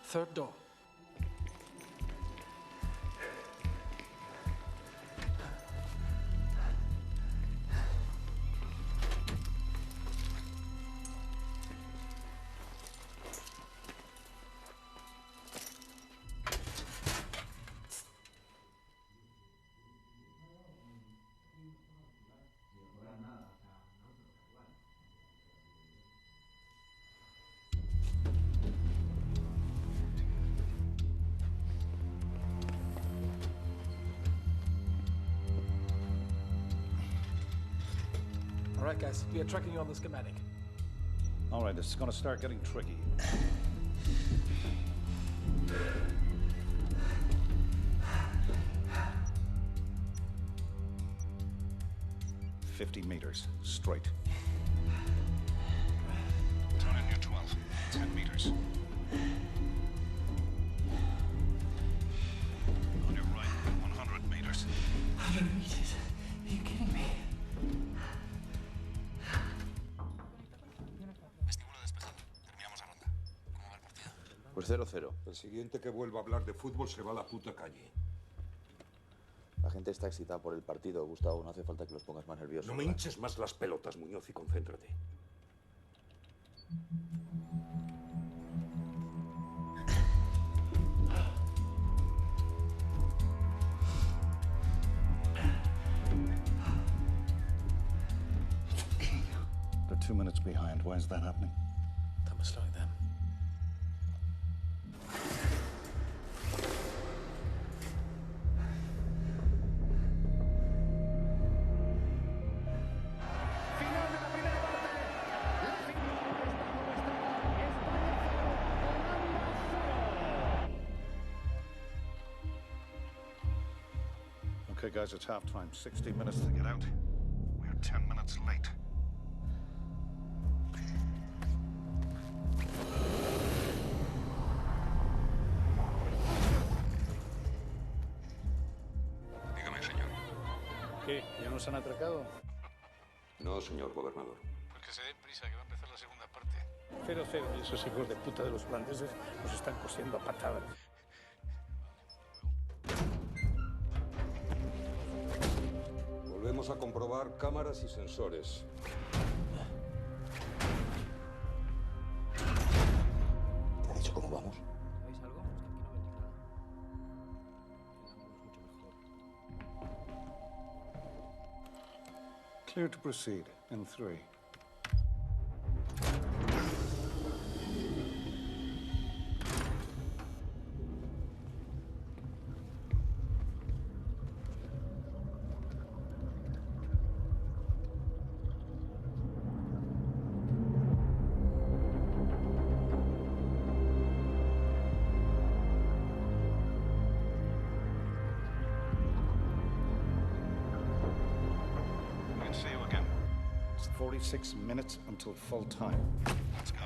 Third door. All right, guys, we are tracking you on the schematic. All right, it's gonna start getting tricky. $50 straight. Turn in your 12. 10 meters. On your right, 100 meters. 100 meters? Are you kidding me? Pues 0-0. El siguiente que vuelva a hablar de fútbol se va a la puta calle. La gente está excitada por el partido, Gustavo. No hace falta que los pongas más nerviosos. No me hinches más las pelotas, Muñoz, y concéntrate. They're 2 minutes behind. Why is that happening? That was slowing them. Okay, guys, it's halftime. 60 minutes to get out. We're 10 minutes late. Dígame, señor. ¿Qué? ¿Ya nos han atracado? No, señor gobernador. Pues que se den prisa, que va a empezar la segunda parte. 0-0, y esos hijos de puta de los holandeses nos están cosiendo a patadas. Volvemos a comprobar cámaras y sensores. ¿Te ha dicho cómo vamos? ¿Sabéis algo? Es que aquí no ven nada. El ángulo es mucho mejor. Clear to proceed in 3. 46 minutes until full time. Let's go.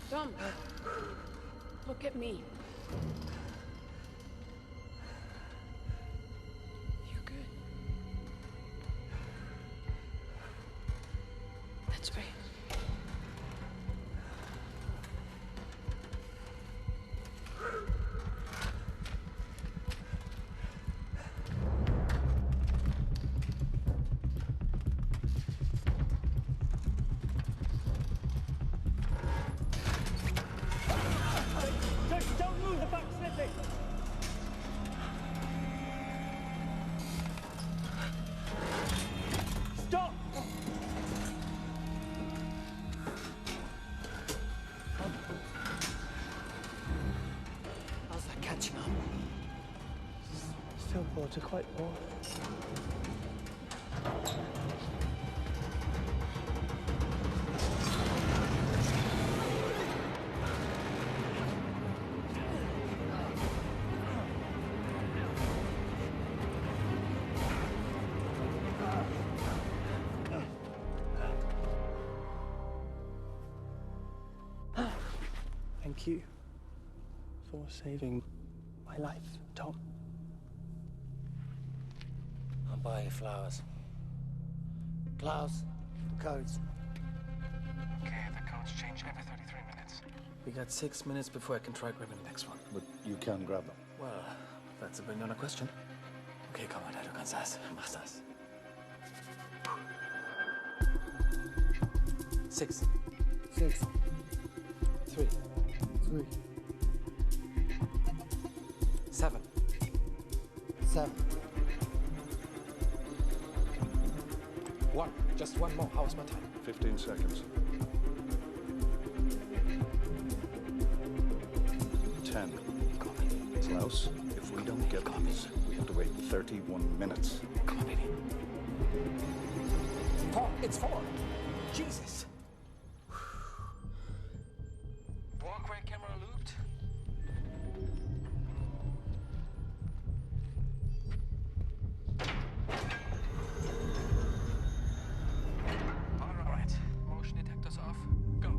Dom, look at me. You good? That's great. Don't move, the back's slipping! Stop! How's that catching up? Still water quite warm. Thank you for saving my life, Tom. I'll buy you flowers. Klaus, the codes. Okay, the codes change every 33 minutes. We got 6 minutes before I can try grabbing the next one. But you can grab them. Well, that's a $1 million question. Okay, komm mal, du kannst das. Mach das. 6. 6. 3. 3. 7. 7. 1. Just one more. How's my time? 15 seconds. 10. Klaus, if we don't get these, we have to wait 31 minutes. Come on, baby. 4. It's 4. Jesus. Walkway camera looped. All right. Motion detectors off. Go.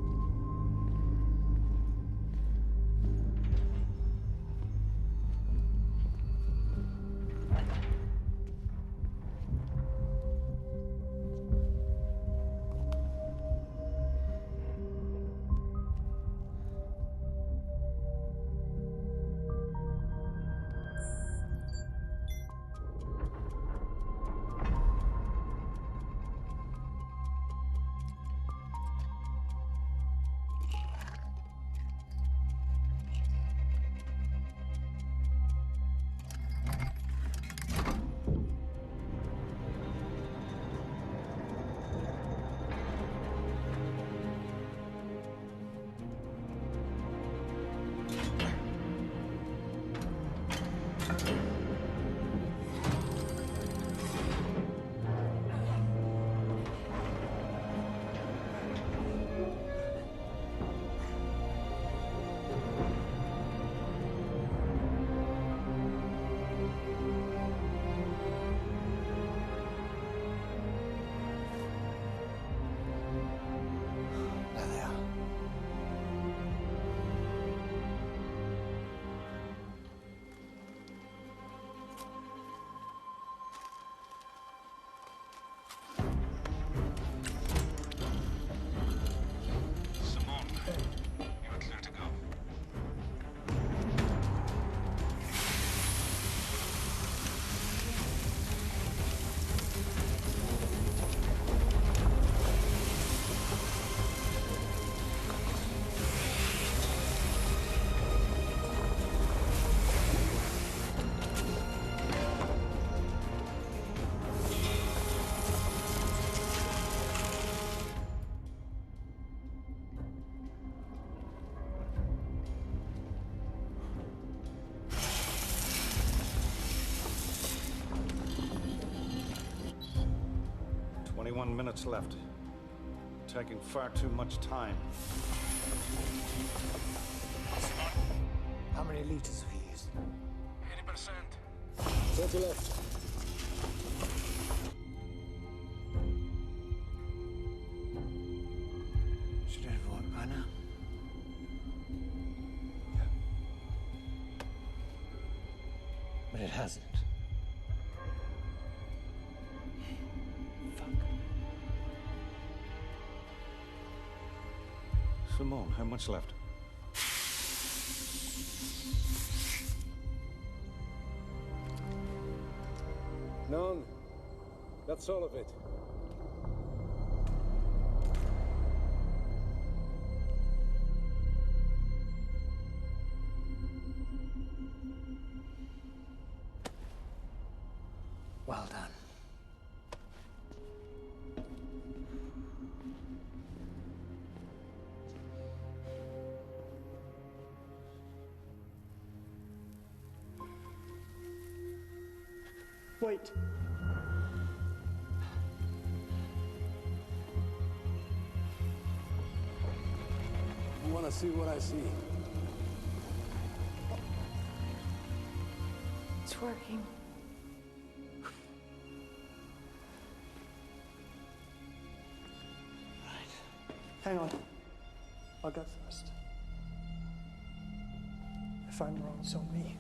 21 minutes left. Taking far too much time. How many liters have you used? 80%. 30 left. Should have worked by now. But it hasn't. Simone, how much left? None. That's all of it. Well done. Wait. You want to see what I see? It's working. Hang on. I'll go first. If I'm wrong, it's on me.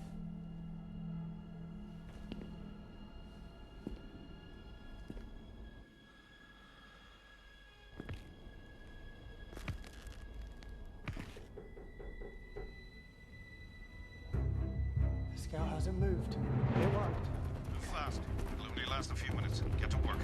The scout hasn't moved. It worked. Move fast. It'll only last a few minutes. Get to work.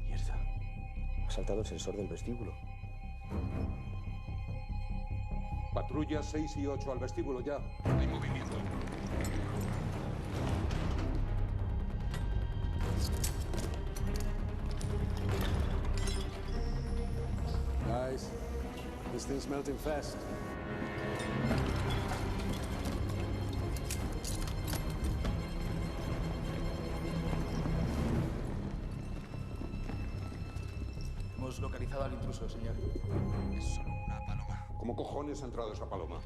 Mierda. Ha saltado el sensor del vestíbulo. Patrullas 6 y 8 al vestíbulo ya. Hay movimiento. Guys, this thing's melting fast. Hemos localizado al intruso, señor. Es solo una paloma. ¿Cómo cojones ha entrado esa paloma?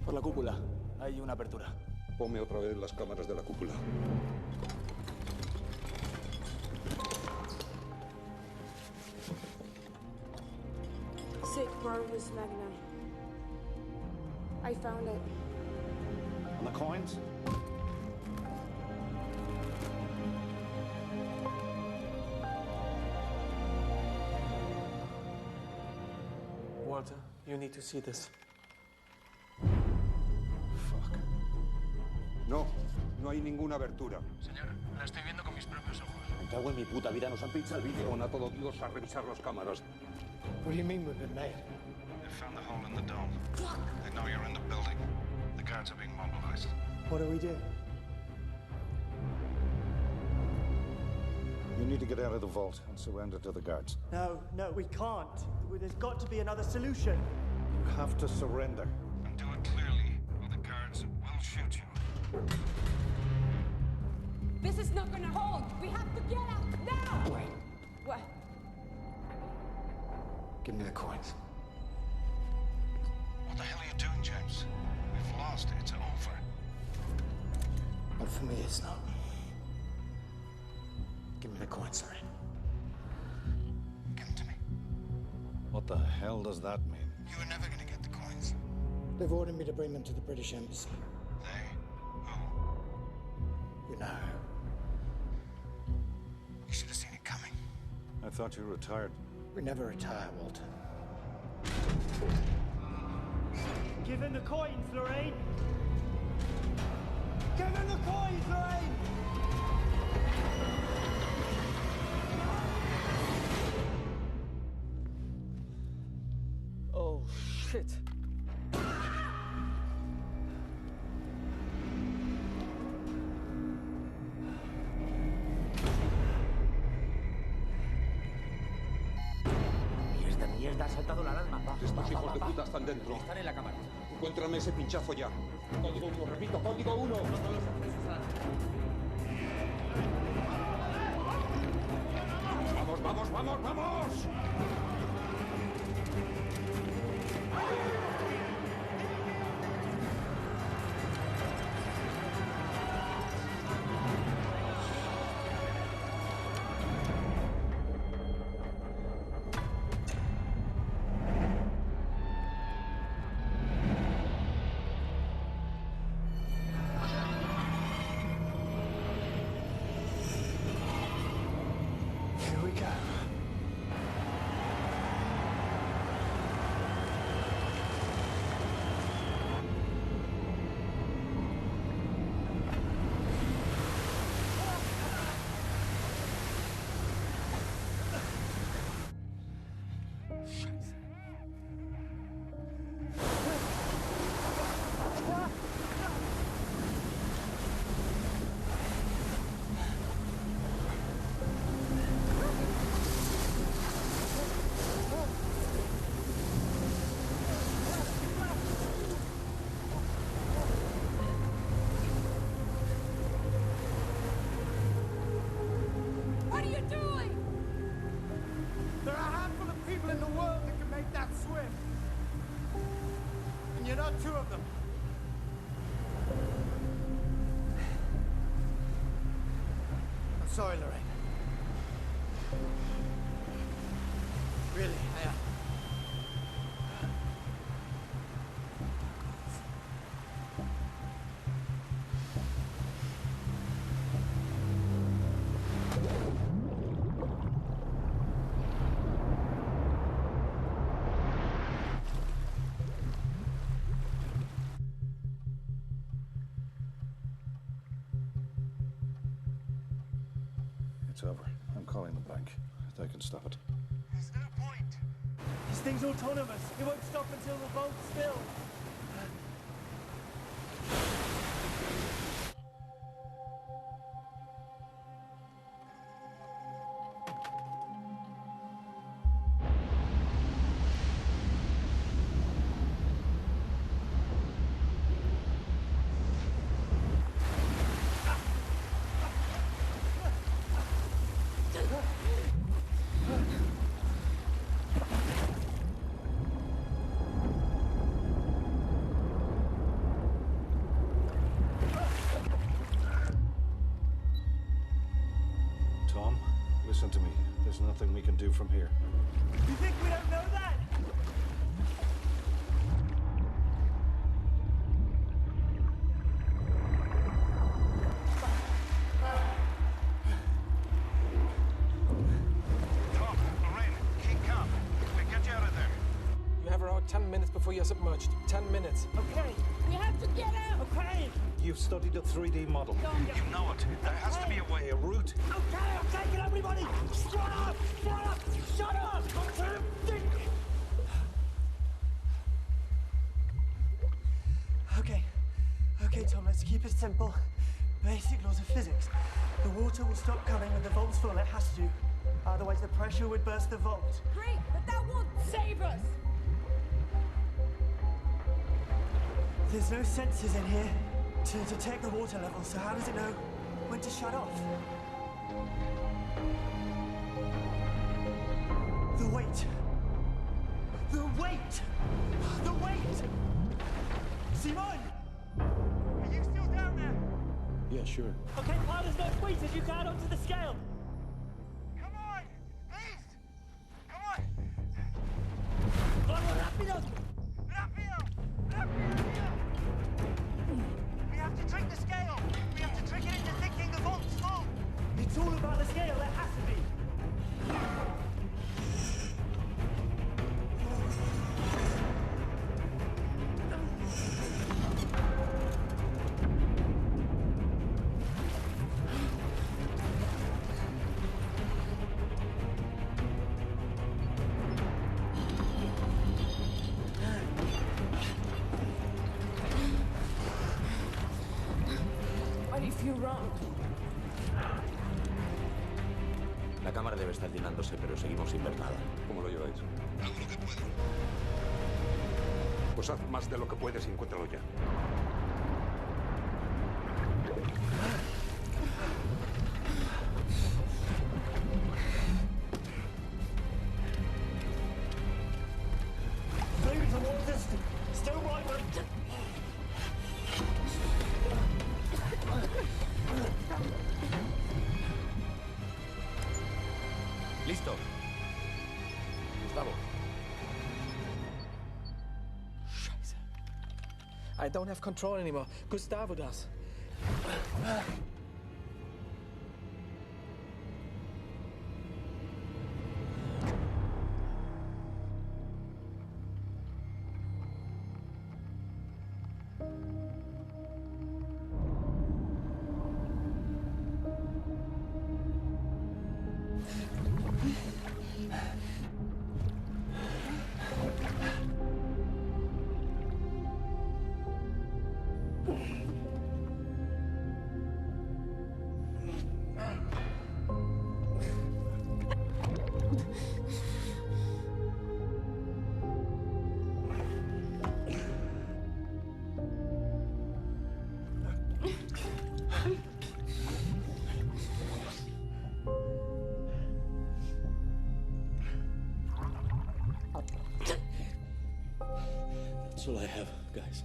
Por la cúpula. Hay una apertura. Ponme otra vez las cámaras de la cúpula. Sick Barber's Magna. I found it. And the coins? Walter, you need to see this. No, no hay ninguna abertura. Señor, la estoy viendo con mis propios ojos. Me cago en mi puta vida, nos han pinchado el vídeo. Pon a todo Dios a revisar las cámaras. What do you mean we've been made? They found the hole in the dome. They know you're in the building. The guards are being mobilized. What do we do? You need to get out of the vault and surrender to the guards. No, we can't. There's got to be another solution. You have to surrender. And do it clearly, or the guards will shoot you. This is not gonna hold. We have to get out now. Wait. What? Give me the coins. What the hell are you doing, James? We've lost. It's over. But for me, it's not. Give me the coins, sorry. Give them to me. What the hell does that mean? You were never gonna get the coins. They've ordered me to bring them to the British Embassy. They? You know. You should have seen it coming. I thought you retired. We never retire, Walter. Give him the coins, Lorraine! Give him the coins, Lorraine! Oh, shit. Te ha saltado la alarma. Estos hijos de puta están dentro. Están en la cámara. Encuéntrame ese pinchazo ya. Código 1, repito, código 1. ¡Vamos, vamos, vamos, vamos! Here we go. What are you doing? There are a handful of people in the world that can make that swim. And you're not two of them. I'm sorry, Lorraine. Really, I am. It's over. I'm calling the bank. They can stop it. There's no point. This thing's autonomous. It won't stop until the vault's filled. Tom, listen to me. There's nothing we can do from here. You think we don't know that? Tom, Lorraine, keep calm. We'll get you out of there. You have around 10 minutes before you're submerged. 10 minutes. Okay. We have to get out. Okay. You've studied a 3D model. You know it. There has to be a way, a route. Okay, get everybody! Shut up! Shut up! Shut up! Think! Okay, Tom, let's keep it simple. Basic laws of physics. The water will stop coming when the vault's full. It has to. Otherwise, the pressure would burst the vault. Great, but that won't save us. There's no sensors in here to detect the water level, so how does it know when to shut off? The weight. The weight! The weight! Simon! Are you still down there? Yeah, sure. Okay, pile as much weight as you can onto the scale. Come on! Please! Come on! Vamos, rápido! Rápido! Rápido! We have to trick the scale! We have to trick it into thinking the vault's full! It's all about the scale, there has to be. La cámara debe estar llenándose, pero seguimos sin ver nada. ¿Cómo lo lleváis? Hago lo que puedo. Pues haz más de lo que puedes y encuéntralo ya. Listo. Gustavo. Scheiße. I don't have control anymore. Gustavo does. That's all I have, guys.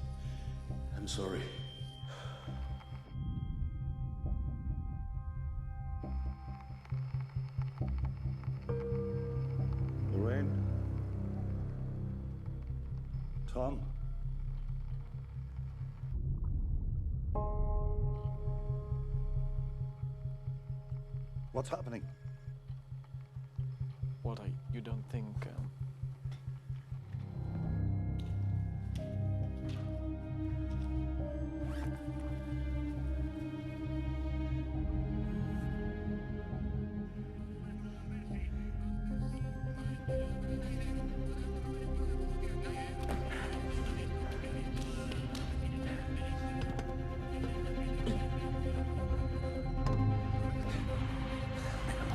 I'm sorry. Lorraine? Tom? What's happening? Walter, you don't think...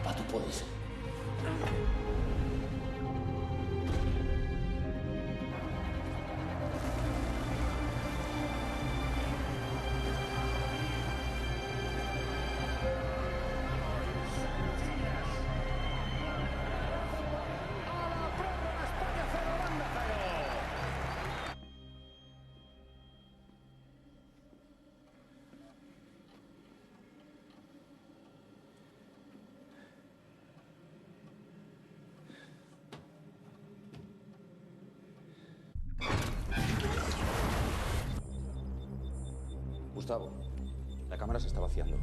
Papá, tú puedes. Gustavo, la cámara se está vaciando.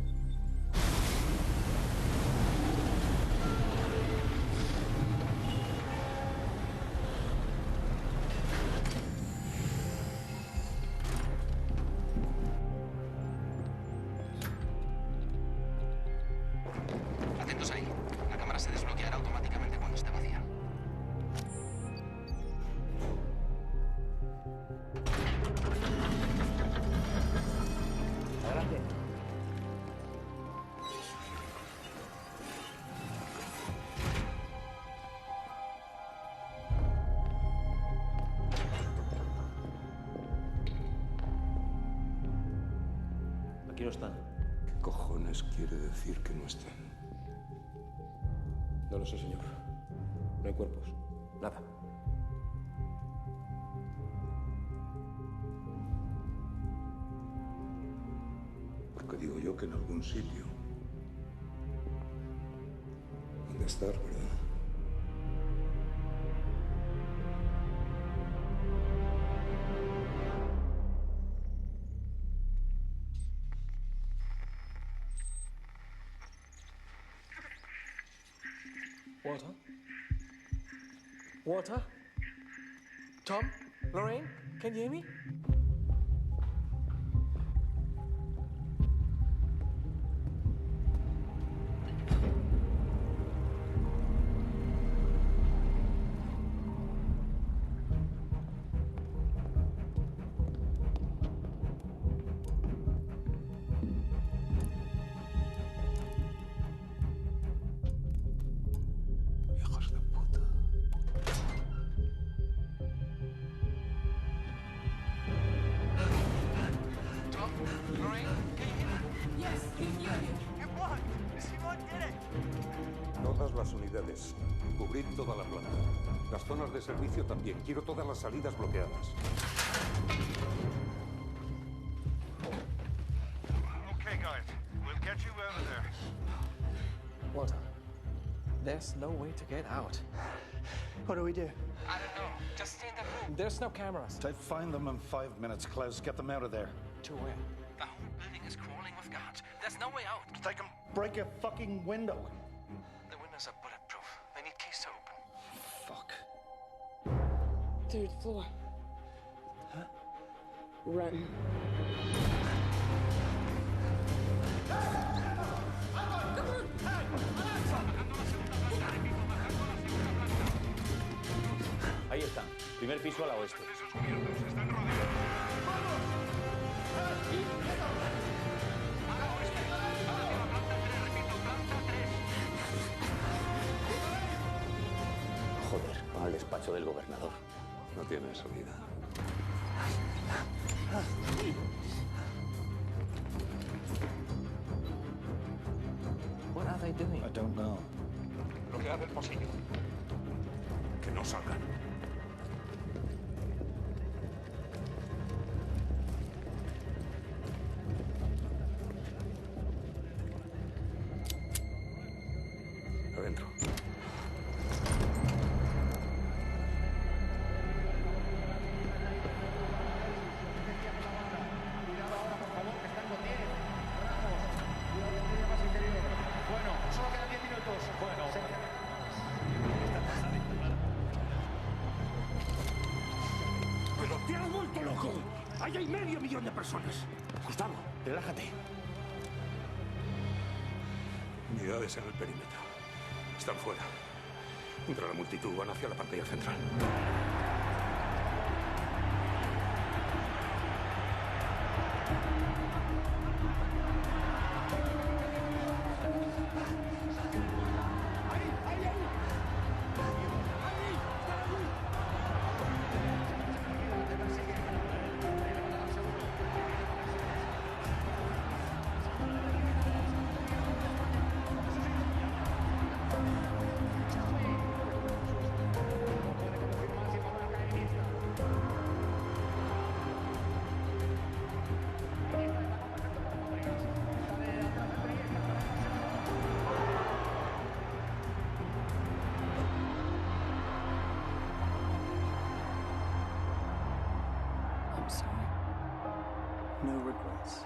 Atentos ahí. La cámara se desbloqueará automáticamente cuando esté vacía. Adelante. Aquí no están. ¿Qué cojones quiere decir que no estén? No lo sé, señor. No hay cuerpos. Nada. Porque digo yo que en algún sitio. ¿Dónde estar, verdad? Walter? Walter? Tom? Lorraine? Can you hear me? Todas las unidades. Cubrid toda la planta. Las zonas de servicio también. Quiero todas las salidas bloqueadas. Okay, guys. We'll get you out of there. Walter, there's no way to get out. What do we do? I don't know. Just stay in the room. There's no cameras. I'd find them in 5 minutes, Klaus. Get them out of there. To where? The whole building is crawling with guards. There's no way out. They can break a fucking window. The windows are bulletproof. They need keys to open. Fuck. 3rd floor. Huh? Run. Ahí están. Primer piso a la oeste. Joder, van al despacho del gobernador. No tiene salida. What are they doing? I don't know. Bloquead el pasillo. Que no salgan. Adentro. ¡Pero te has vuelto loco! ¡Ahí hay medio millón de personas! Gustavo, relájate. Unidades en el perímetro. Están fuera. Entre la multitud van hacia la pantalla central. I'm sorry. No regrets.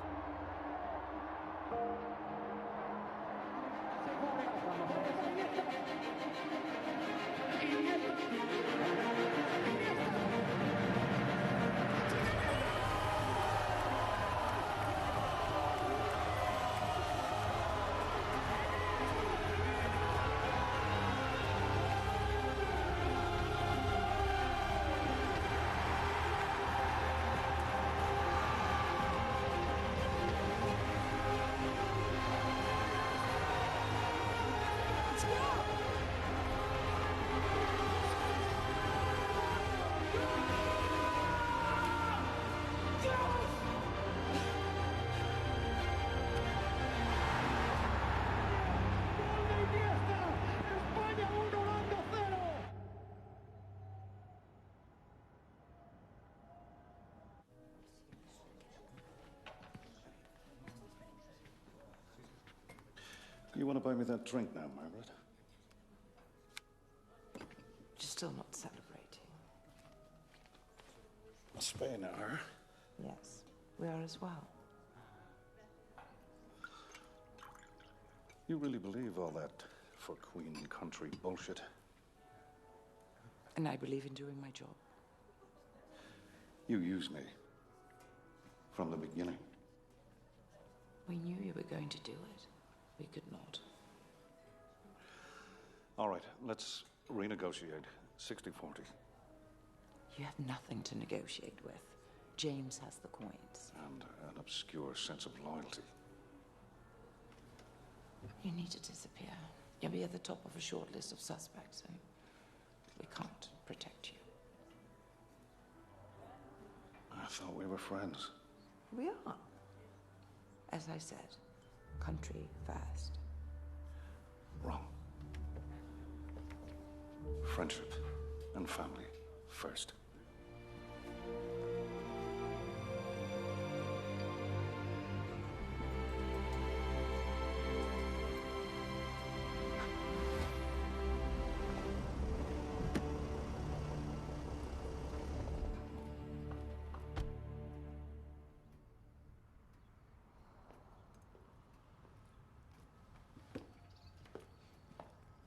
You want to buy me that drink now, Margaret? You're still not celebrating. Spain are. Yes, we are as well. You really believe all that for Queen and country bullshit? And I believe in doing my job. You used me. From the beginning. We knew you were going to do it. We could not. All right, let's renegotiate. 60-40. You have nothing to negotiate with. James has the coins. And an obscure sense of loyalty. You need to disappear. You'll be at the top of a short list of suspects, so we can't protect you. I thought we were friends. We are. As I said, country first. Wrong. friendship and family first.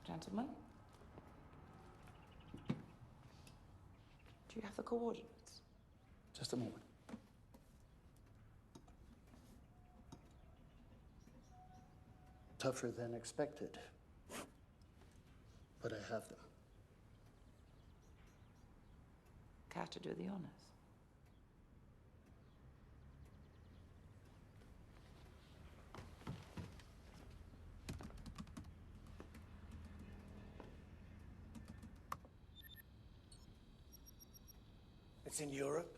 Gentlemen? Do you have the coordinates? Just a moment. Tougher than expected. But I have them. Care to do the honors? It's in Europe.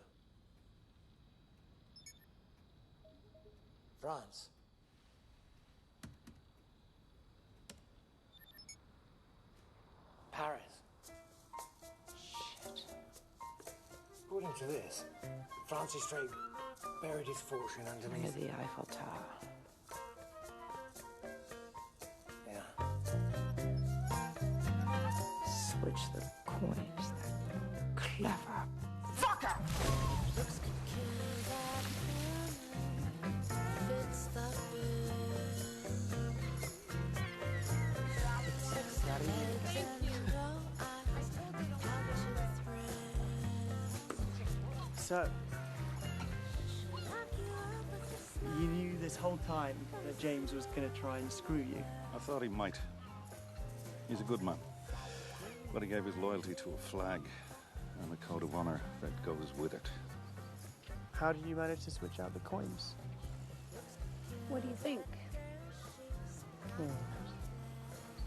France. Paris. Shit. According to this, Francis Drake buried his fortune Near underneath the Eiffel Tower. Yeah. Switch the coins. That clever fucker! So, you knew this whole time that James was going to try and screw you? I thought he might. He's a good man. But he gave his loyalty to a flag and a code of honor that goes with it. How did you manage to switch out the coins? What do you think?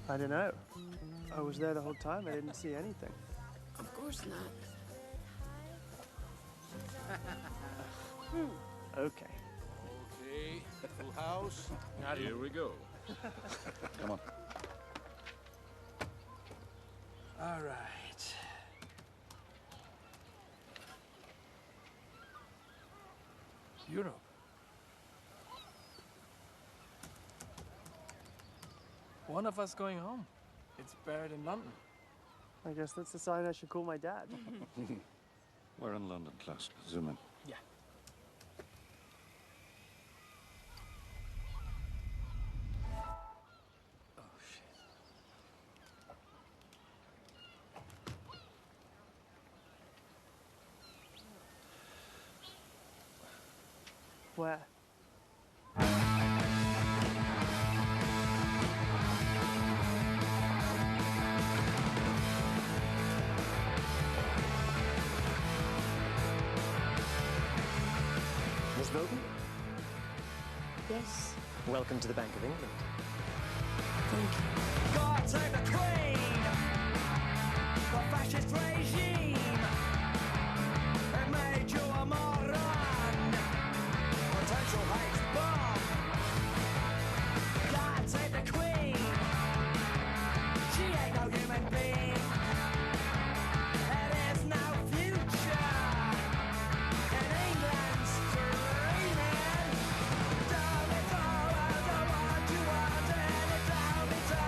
I don't know. I was there the whole time. I didn't see anything. Of course not. Okay. Okay, full house. Here we go. Come on. All right. Europe. One of us going home. It's buried in London. I guess that's a sign I should call my dad. We're in London, Klaus. Zoom in. Yeah. Oh, shit. Where? Miss Bowden? Yes. Welcome to the Bank of England. Thank you. God save the Queen! The fascist regime! It made you a moron! Potential hate bomb! God save the Queen! She ain't no human being! There is no future in England's dreaming! Tell me so, I don't want you wanting it. Tell me so,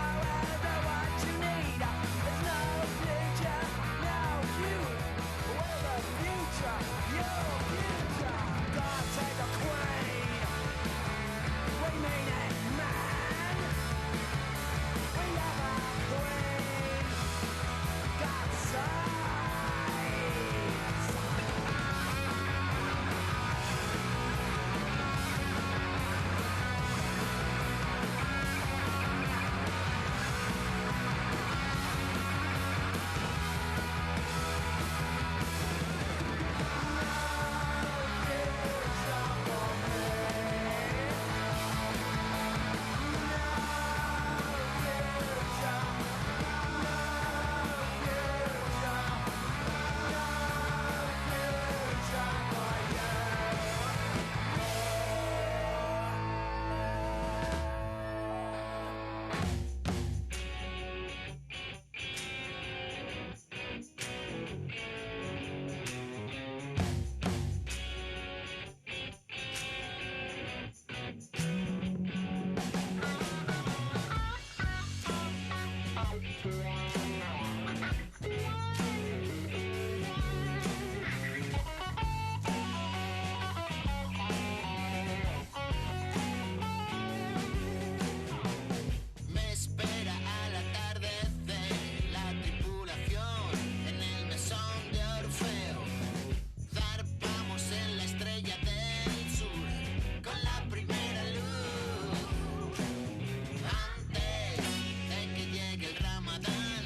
Me espera al atardecer la tripulación en el mesón de Orfeo. Zarpamos en la estrella del sur con la primera luz. Antes de que llegue el Ramadán,